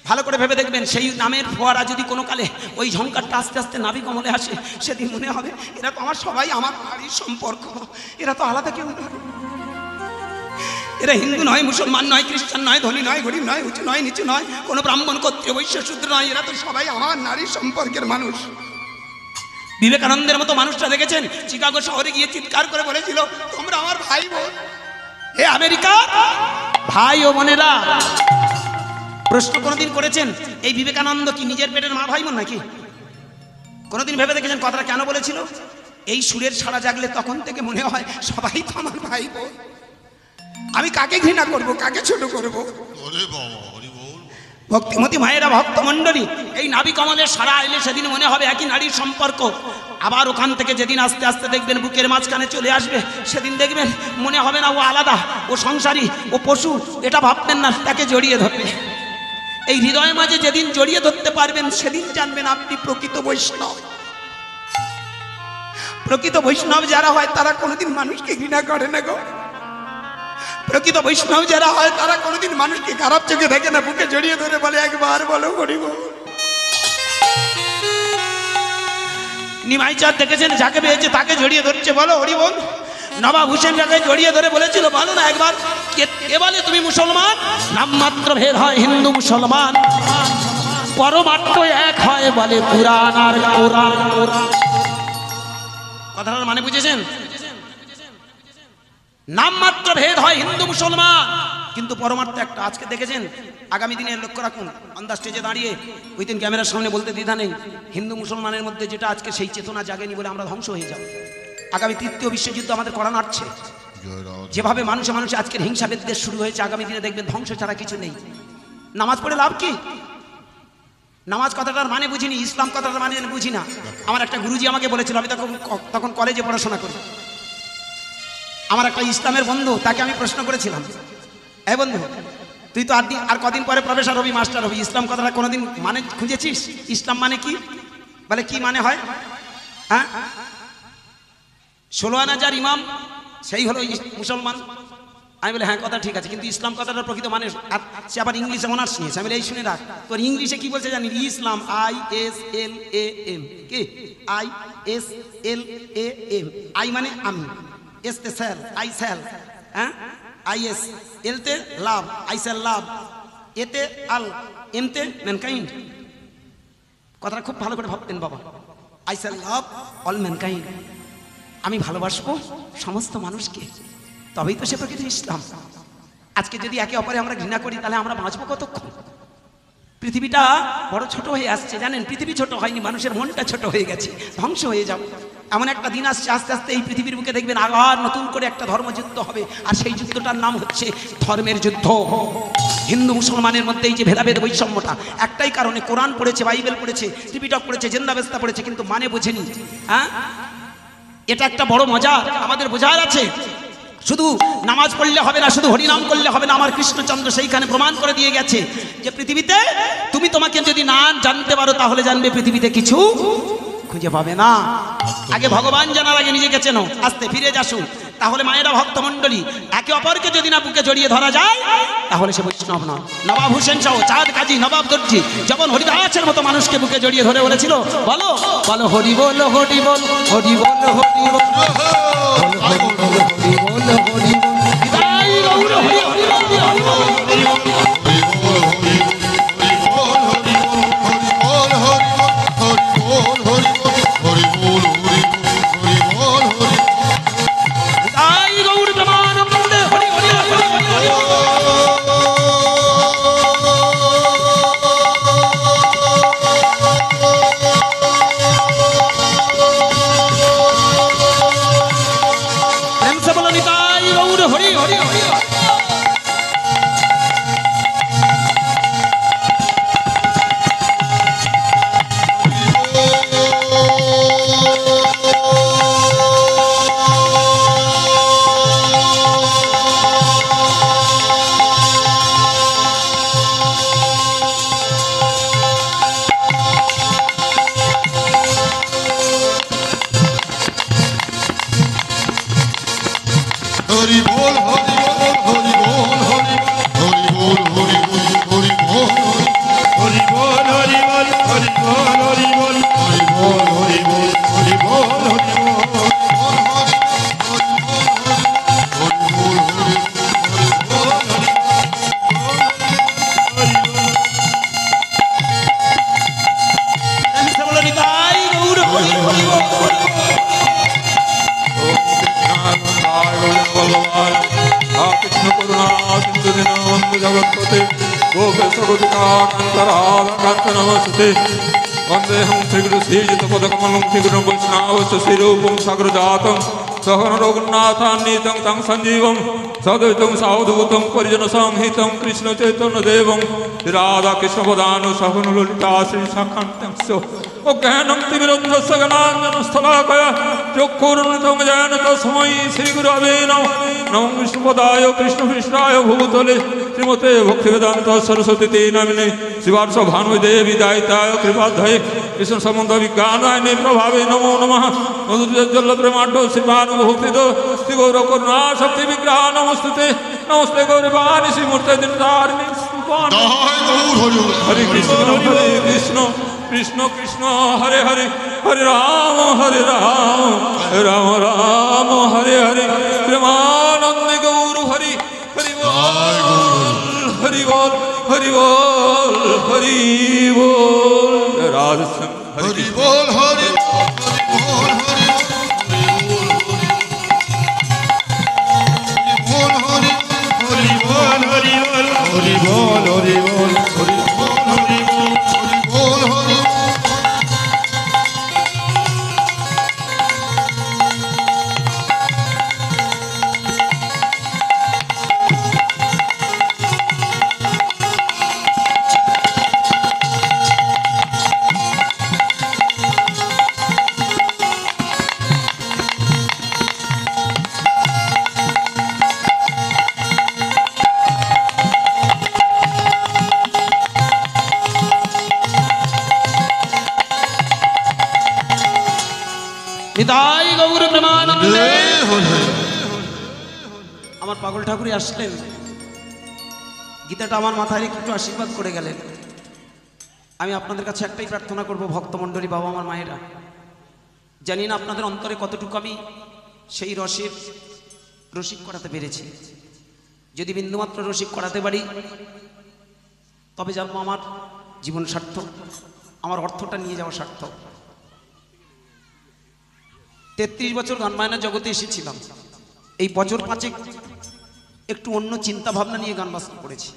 ভালো করে ভেবে দেখবেন সেই নামের ফোয়ারা যদি কোনো কালে ওই ঝঙ্কারটা আস্তে আস্তে নাভি কমলে আসে সেদিন মনে হবে এরা তো আমার সবাই আমার বাড়ির সম্পর্ক, এরা তো আলাদা কেউ নয়। এরা হিন্দু নয়, মুসলমান নয়, খ্রিস্টান নয়, ধনী নয়, গরিব নয়, উঁচু নয়, নিচু নয়, কোনো ব্রাহ্মণ ক্ষত্রিয় বৈশ্য শূদ্র নয়, এরা তো সবাই আমার নারীর সম্পর্কের মানুষ। বিবেকানন্দের মতো মানুষটা দেখেছেন চিকাগো শহরে গিয়ে চিৎকার করে বলেছিল তোমরা আমার ভাই বোন। হে আমেরিকা ভাই ও বোনেরা, প্রশ্ন কোনোদিন করেছেন এই বিবেকানন্দ কি নিজের পেটের মা ভাই বোন নাকি? কোনোদিন ভেবে দেখেছেন কথাটা কেন বলেছিল? এই সুরের সাড়া জাগলে তখন থেকে মনে হয় সবাই তো আমার ভাই বোন। আমি কাকে ঘৃণা করব, কাকে ছোট করব? ভক্তিমতী মায়েরা, ভক্তমণ্ডলী, এই নাভি কমলের সারা এলে সেদিন মনে হবে একই নারীর সম্পর্ক। আবার ওখান থেকে যেদিন আস্তে আস্তে দেখবেন বুকের মাঝখানে চলে আসবে সেদিন দেখবেন মনে হবে না ও আলাদা, ও সংসারী, ও পশু, এটা ভাববেন না, তাকে জড়িয়ে ধরবে। এই হৃদয়ের মাঝে যেদিন জড়িয়ে ধরতে পারবেন সেদিন জানবেন আপনি প্রকৃত বৈষ্ণব। প্রকৃত বৈষ্ণব যারা হয় তারা কোনোদিন মানুষকে ঘৃণা করে না গো। প্রকৃত বৈষ্ণব যারা হয় তারা কোনোদিন মানুষকে খারাপ চোখে দেখে না, বুকে জড়িয়ে ধরে বলে একবার বলো হরি বল। নিমাই চাঁদ দেখেছেন যাকে পেয়েছে তাকে জড়িয়ে ধরছে বলো হরি বল। নবাব হুসেন যাকে জড়িয়ে ধরে বলেছিল বলো না একবার, কে বলে তুমি মুসলমান? নামমাত্র ভেদ হয় হিন্দু মুসলমান, পরমাত্ম এক হয় বলে কুরআন আর কোরআন। কথাটার মানে বুঝেছেন? নামমাত্র ভেদ হয় হিন্দু মুসলমান কিন্তু পরমার্থ একটা। আজকে দেখেছেন, আগামী দিনে লক্ষ্য রাখুন, অন দ্য স্টেজে দাঁড়িয়ে ওইদিন ক্যামেরার সামনে বলতে দ্বিধা নেই, হিন্দু মুসলমানের মধ্যে যেটা আজকে সেই চেতনা জাগেনি বলে আমরা ধ্বংস হয়ে যাব। আগামী তৃতীয় বিশ্বযুদ্ধ আমাদের করা নাড়ছে। যেভাবে মানুষে মানুষে আজকের হিংসা বিদ্বেষ শুরু হয়েছে, আগামী দিনে দেখবেন ধ্বংস ছাড়া কিছু নেই। নামাজ পড়ে লাভ কি? নামাজ কথাটার মানে বুঝিনি, ইসলাম কথাটার মানে বুঝি না। আমার একটা গুরুজি আমাকে বলেছিল, আমি তখন কলেজে পড়াশোনা করি। আমার একটা ইসলামের বন্ধু, তাকে আমি প্রশ্ন করেছিলাম, এই বন্ধু তুই তো আর কদিন পরে প্রফেসর হবি, মাস্টার হবি, ইসলাম কথাটা কোনোদিন মানে খুঁজেছিস? ইসলাম মানে কি? বলে কি মানে হয়? হ্যাঁ, 16,000 ইমাম সেই হলো মুসলমান। আমি বলি হ্যাঁ কথা ঠিক আছে, কিন্তু ইসলাম কথাটার প্রকৃত মানে? আর সে আবার ইংলিশে অনার্স নিয়েছে। আমি বলি এই শুনে রাখ, তোর ইংলিশে কি বলছে জানি? ইসলাম ISLAM। কি ISLAM? আই মানে আমি, এস তে সেল, আই সেল, হ্যাঁ, IS, এল তে লাভ, আই সেল লাভ, এতে আল, এম তে ম্যানকাইন্ড। কথাটা খুব ভালো করে ভাবতেন বাবা। I shall love all mankind, আমি ভালোবাসবো সমস্ত মানুষকে, তবেই তো সে প্রকৃত ইসলাম। আজকে যদি একে অপরে আমরা ঘৃণা করি তাহলে আমরা বাঁচবো কতক্ষণ? পৃথিবীটা বড় ছোট হয়ে আসছে, জানেন? পৃথিবী ছোট হয়নি, মানুষের মনটা ছোট হয়ে গেছে, ধ্বংস হয়ে যাবে। এমন একটা দিন আসছে আস্তে আস্তে এই পৃথিবীর বুকে দেখবেন আবার নতুন করে একটা ধর্মযুদ্ধ হবে, আর সেই যুদ্ধটার নাম হচ্ছে ধর্মের যুদ্ধ। হিন্দু মুসলমানের মধ্যে এই যে ভেদাভেদ বৈষম্যটা একটাই কারণে, কোরআন পড়েছে, বাইবেল পড়েছে, ত্রিপিটক পড়েছে, জেন্দাবেস্তা পড়েছে, কিন্তু মানে বোঝেনি। হ্যাঁ, এটা একটা বড় মজা আমাদের বোঝার আছে। শুধু নামাজ পড়লে হবে না, শুধু হরিনাম করলে হবে না। আমার কৃষ্ণচন্দ্র সেইখানে প্রমাণ করে দিয়ে গেছে যে পৃথিবীতে তুমি তোমাকে যদি না জানতে পারো তাহলে জানবে পৃথিবীতে কিছু খুঁজে পাবে না। আগে ভগবান জানার আগে নিজেকে চেনো। আস্তে ফিরে যাসুন। তাহলে মায়েরা ভক্তমণ্ডলী একে অপরকে যদি না বুকে জড়িয়ে ধরা যায় তাহলে সে বৈষ্ণব নয়। নবাব হোসেন সহ চাঁদ কাজী নবাব দর্জি যখন হরিদাসের মতো মানুষকে বুকে জড়িয়ে ধরে বলেছিল বলো বলো হরি বল হরি বল হরি বল হরি বল হরি বল হরি বল হরি বল বিদায় গৌর হরি হরি হরি বল वंदेहं श्रीगुरुश्रीयुतपदकमलं श्रीगुरुवैष्णवस्य सागरजातं सहन रघुनाथान्वितं तं सञ्जीवं सद्वैतं सावधूतं परिजनसंहितं कृष्णचैतन्यदेवं राधाकृष्णपदानुसहनुललिता श्रीशाखान्त्यंस्य ज्ञानं तिमिरन्धस्य गणाञ्जनस्थलाकय चक्षुरुन्मिलितं येन तस्मै श्रीगुरवे नमः। नमो विष्णुपदाय कृष्णपृष्ठाय भूतले श्रीमते भक्तिवेदान्त सरस्वती ते नामिने शिवार्ष भानुदेवी दायिताय कृपाध्याय कृष्ण संबंध विज्ञानाय प्रभावे नमो नमः। मधुजल प्रेमाढ्यो श्रीभानुभूतिदो श्री गौर करुणा शक्ति विग्रह नमस्ते नमस्ते गौरवाणी श्रीमूर्ति दिनदारिणी हरे कृष्ण कृष्ण कृष्ण हरे हरे हरे राम राम राम हरे हरे प्रेमानंद गौर हरि हरि हरि बोल हरि बोल हरि बोल राधे हरि बोल हरि बोल हरि बोल हरि बोल বিদায় গৌর প্রেমানন্দে। আমার পাগল ঠাকুরই আসলেন, গীতাটা আমার মাথায় রেখে একটু আশীর্বাদ করে গেলেন। আমি আপনাদের কাছে একটাই প্রার্থনা করব, ভক্তমণ্ডলী, বাবা আমার মায়েরা, জানি না আপনাদের অন্তরে কতটুকু আমি সেই রসের রসিক করাতে পেরেছি। যদি বিন্দুমাত্র রসিক করাতে পারি তবে জানবো আমার জীবন সার্থক, আমার অর্থটা নিয়ে যাওয়া সার্থক। 33 বছর গান বায়না জগতে এসেছিলাম। এই বছর 5 একটু অন্য চিন্তা ভাবনা নিয়ে গান বাজনা করেছি।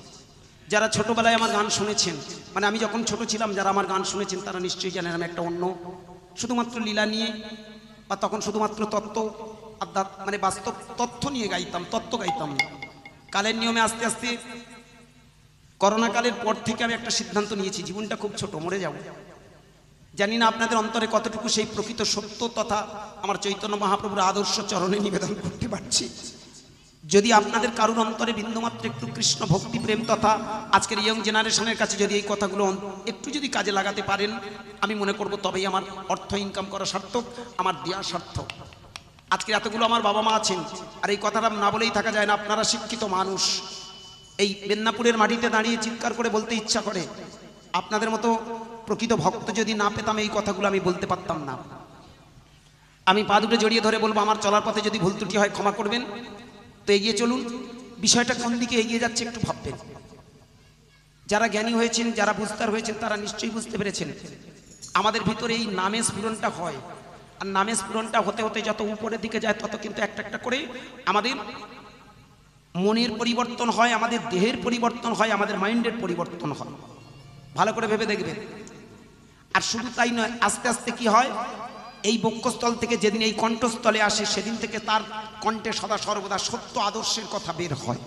যারা ছোটবেলায় আমার গান শুনেছেন, মানে আমি যখন ছোট ছিলাম যারা আমার গান শুনেছেন তারা নিশ্চয়ই জানেন আমি একটা অন্য শুধুমাত্র লীলা নিয়ে, বা তখন শুধুমাত্র তত্ত্ব মানে বাস্তব তথ্য নিয়ে গাইতাম, তত্ত্ব গাইতাম না। কালের নিয়মে আস্তে আস্তে করোনা কালের পর থেকে আমি একটা সিদ্ধান্ত নিয়েছি, জীবনটা খুব ছোট, মরে যাব। জানি না আপনাদের অন্তরে কতটুকু সেই প্রকৃত সত্য তথা আমার চৈতন্য মহাপ্রভুর আদর্শ চরণে নিবেদন করতে পারছি। যদি আপনাদের কারুর অন্তরে বিন্দুমাত্র একটু কৃষ্ণ ভক্তি প্রেম তথা আজকের ইয়ং জেনারেশনের কাছে যদি এই কথাগুলো একটু যদি কাজে লাগাতে পারেন, আমি মনে করব তবেই আমার অর্থ ইনকাম করা সার্থক, আমার দেওয়া সার্থক। আজকে এতগুলো আমার বাবা মা আছেন, আর এই কথাটা না বলেই থাকা যায় না। আপনারা শিক্ষিত মানুষ, এই মেদিনীপুরের মাটিতে দাঁড়িয়ে চিৎকার করে বলতে ইচ্ছা করে, আপনাদের মতো প্রকৃত ভক্ত যদি না পেতাম এই কথাগুলো আমি বলতে পারতাম না। আমি পা দুটো জড়িয়ে ধরে বলবো, আমার চলার পথে যদি ভুল ত্রুটি হয় ক্ষমা করবেন, তো এগিয়ে চলুন। বিষয়টা কোন দিকে এগিয়ে যাচ্ছে একটু ভাববেন। যারা জ্ঞানী হয়েছেন, যারা বুঝতার হয়েছেন, তারা নিশ্চয়ই বুঝতে পেরেছেন আমাদের ভিতরে এই নামের স্ফুরণটা হয়, আর নামের স্ফুরণটা হতে হতে যত উপরের দিকে যায় তত কিন্তু একটা একটা করে আমাদের মনের পরিবর্তন হয়, আমাদের দেহের পরিবর্তন হয়, আমাদের মাইন্ডের পরিবর্তন হয়। ভালো করে ভেবে দেখবেন। আর শুধু তাই নয়, আস্তে আস্তে কি হয়, এই বক্ষস্থল থেকে যেদিন এই কণ্ঠস্থলে আসে সেদিন থেকে তার কণ্ঠে সদা সর্বদা সত্য আদর্শের কথা বের হয়।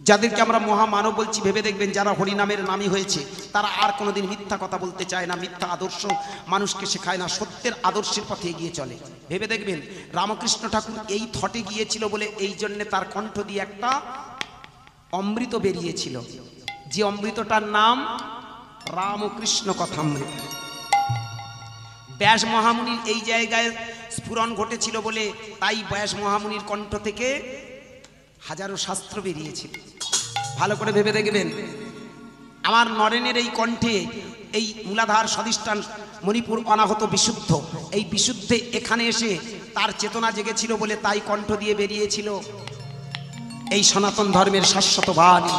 যাদেরকে আমরা মহামানব বলছি, ভেবে দেখবেন যারা হরিনামের নামী হয়েছে তারা আর কোনোদিন মিথ্যা কথা বলতে চায় না, মিথ্যা আদর্শ মানুষকে শেখায় না, সত্যের আদর্শের পথে এগিয়ে চলে। ভেবে দেখবেন রামকৃষ্ণ ঠাকুর এই থটে গিয়েছিল বলে এই জন্যে তার কণ্ঠ দিয়ে একটা অমৃত বেরিয়েছিল, যে অমৃতটার নাম রামকৃষ্ণ কথামৃত। ব্যাস মহামুনির এই জায়গায় স্ফুরণ ঘটেছিল বলে তাই ব্যাস মহামুনির কণ্ঠ থেকে হাজারো শাস্ত্র বেরিয়েছিল। ভালো করে ভেবে দেখবেন, আমার নরেনের এই কণ্ঠে এই মূলাধার স্বাধিষ্ঠান মণিপুর অনাহত বিশুদ্ধ, এই বিশুদ্ধে এখানে এসে তার চেতনা জেগেছিল বলে তাই কণ্ঠ দিয়ে বেরিয়েছিল এই সনাতন ধর্মের শাশ্বত বাণী।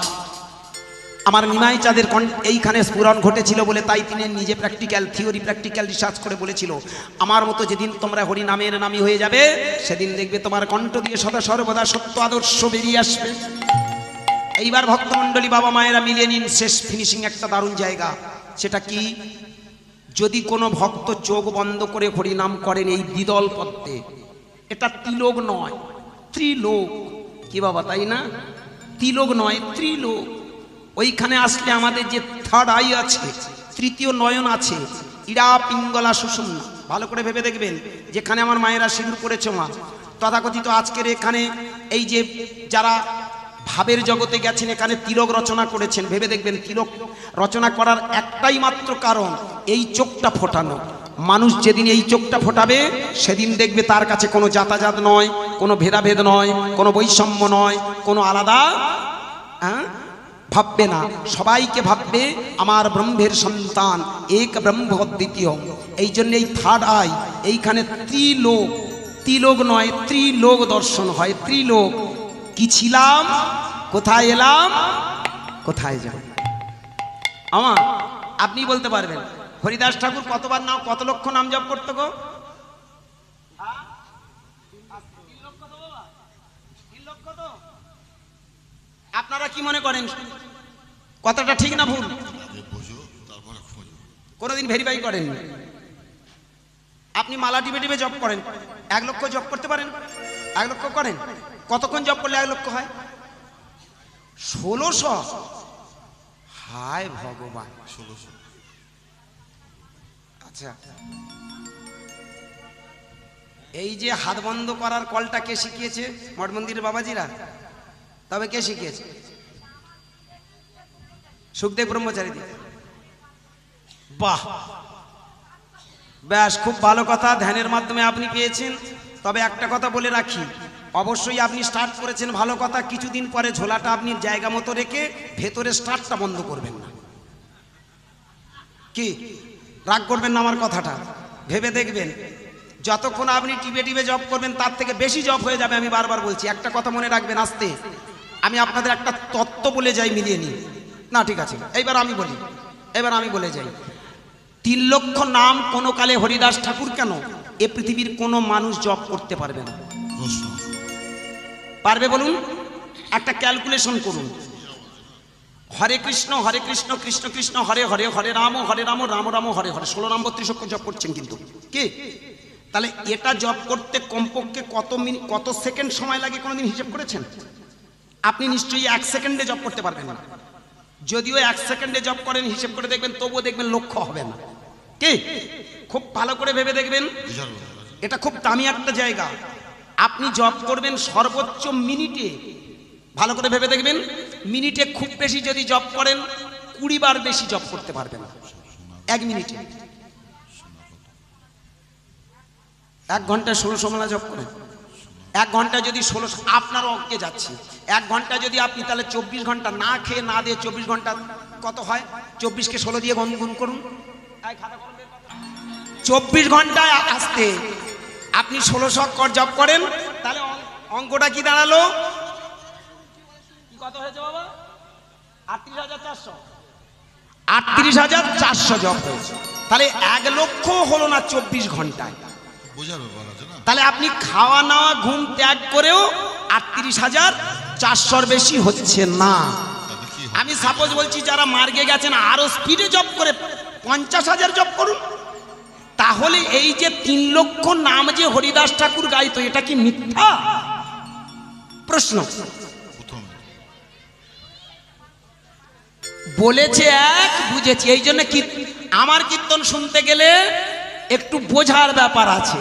আমার নিমাই চাঁদের এইখানে স্ফুরণ ঘটেছিল বলে তাই তিনি নিজে প্র্যাকটিক্যাল থিওরি প্র্যাকটিক্যাল রিসার্চ করে বলেছিল, আমার মতো যেদিন তোমরা হরি নামের নামী হয়ে যাবে সেদিন দেখবে তোমার কণ্ঠ দিয়ে সদা সর্বদা সত্য আদর্শ বেরিয়ে আসবে। এইবার ভক্তমণ্ডলী বাবা মায়েরা মিলিয়ে নিন, শেষ ফিনিশিং একটা দারুণ জায়গা। সেটা কি, যদি কোনো ভক্ত চোখ বন্ধ করে হরি নাম করেন এই দ্বিদল পদ্মে, এটা তিলক নয় ত্রিলোক, কি বাবা তাই না? তিলক নয় ত্রিলোক। ওইখানে আসলে আমাদের যে থার্ড আই আছে, তৃতীয় নয়ন আছে, ইরা পিঙ্গলা সুষুম্না। ভালো করে ভেবে দেখবেন, যেখানে আমার মায়েরা সিঁদুর পড়েছে মা, তথাকথিত আজকের এখানে এই যে যারা ভাবের জগতে গেছেন এখানে তিলক রচনা করেছেন, ভেবে দেখবেন তিলক রচনা করার একটাই মাত্র কারণ, এই চোখটা ফোটানো। মানুষ যেদিন এই চোখটা ফোটাবে সেদিন দেখবে তার কাছে কোনো জাতাজাত নয়, কোনো ভেদাভেদ নয়, কোনো বৈষম্য নয়, কোনো আলাদা ভাববে না, সবাইকে ভাববে আমার ব্রহ্মের সন্তান, এক ব্রহ্ম দ্বিতীয়। এই জন্য এই থার্ড আই, এইখানে ত্রিলোক, তিলোক নয় ত্রিলোক দর্শন হয়। ত্রিলোক কি ছিলাম, কোথায় এলাম, কোথায় যাব। আমার আপনি বলতে পারবেন হরিদাস ঠাকুর কতবার নাম, কত লক্ষ নাম জপ করতো গো? আপনারা কি মনে করেন কথাটা ঠিক না ভুল? কোনোদিন ভেরিফাই করেন? আপনি মালা টিপে টিপে জপ করেন, 1 লক্ষ জপ করতে পারেন? 1 লক্ষ করেন? কতক্ষণ জপ করলে 1 লক্ষ হয়? 1600। হায় ভগবান, 1600। আচ্ছা, এই যে হাত বন্ধ করার কলটা কে শিখিয়েছে? মঠ মন্দিরের বাবাজিরা। তবে কে শিখিয়েছে? সুখদেব ব্রহ্মচারী। বাহ, ব্যাস, খুব ভালো কথা, ধ্যানের মাধ্যমে আপনি পেয়েছেন। তবে একটা কথা বলে রাখি, অবশ্যই আপনি স্টার্ট করেছেন ভালো কথা, কিছুদিন পরে ঝোলাটা আপনি জায়গা মতো রেখে ভেতরে স্টার্টটা বন্ধ করবেন না। কি রাগ করবেন না আমার কথাটা? ভেবে দেখবেন, যতক্ষণ আপনি টিপে টিপে জব করবেন তার থেকে বেশি জব হয়ে যাবে। আমি বারবার বলছি, একটা কথা মনে রাখবেন, আসতে আমি আপনাদের একটা তত্ত্ব বলে যাই, মিলিয়ে নিন না? ঠিক আছে, এইবার আমি বলে যাই। 3 লক্ষ নাম কোনো কালে হরিদাস ঠাকুর কেন, এ পৃথিবীর কোনো মানুষ জপ করতে পারবে না। পারবে বলুন? একটা ক্যালকুলেশন করুন। হরে কৃষ্ণ কৃষ্ণ কৃষ্ণ হরে হরে, হরে রাম রাম রাম হরে হরে, 16 নাম 32 অক্ষর জপ করছেন কিন্তু কি? তাহলে এটা জপ করতে কমপক্ষে কত মিনিট, কত সেকেন্ড সময় লাগে কোনোদিন হিসাব করেছেন? আপনি নিশ্চয়ই 1 সেকেন্ডে জপ করতে পারবেন না। যদিও 1 সেকেন্ডে জপ করেন, হিসেব করে দেখবেন, তবুও দেখবেন লক্ষ্য হবে না। কি খুব ভালো করে ভেবে দেখবেন, এটা খুব দামি একটা জায়গা। আপনি জব করবেন সর্বোচ্চ মিনিটে, ভালো করে ভেবে দেখবেন, মিনিটে খুব বেশি যদি জব করেন 20 বার বেশি জব করতে পারবেন 1 মিনিটে। 1 ঘন্টায় 1600 মালা জব করেন, 1 ঘন্টা যদি 1600, আপনারও অজ্ঞে যাচ্ছে, 1 ঘন্টা যদি আপনি তাহলে 24 ঘন্টা না খেয়ে না দিয়ে 24 ঘন্টা কত হয়? 24কে 16 দিয়ে গুণ করুন। 24 ঘন্টায় আসতে আপনি 1600 জব করেন, তাহলে অঙ্কটা কি দাঁড়ালো? কত হয়েছে বাবা? 38,400। 38,400 জব হয়েছে। তাহলে 1 লক্ষ হলো না 24 ঘন্টায়। তাহলে আপনি খাওয়া নাওয়া ঘুম ত্যাগ করেও 38,400 বেশি হচ্ছে না। আমি সাপোজ বলছি যারা মার্গে গেছেন আরো স্পিডে জব করে 50,000 জব করুন। তাহলে এই যে 3 লক্ষ নাম যে হরিদাস ঠাকুর গাইতো, এটা কি মিথ্যা? প্রশ্ন। বলেছে এক, বুঝেছি। এই জন্য আমার কীর্তন শুনতে গেলে একটু বোঝার ব্যাপার আছে।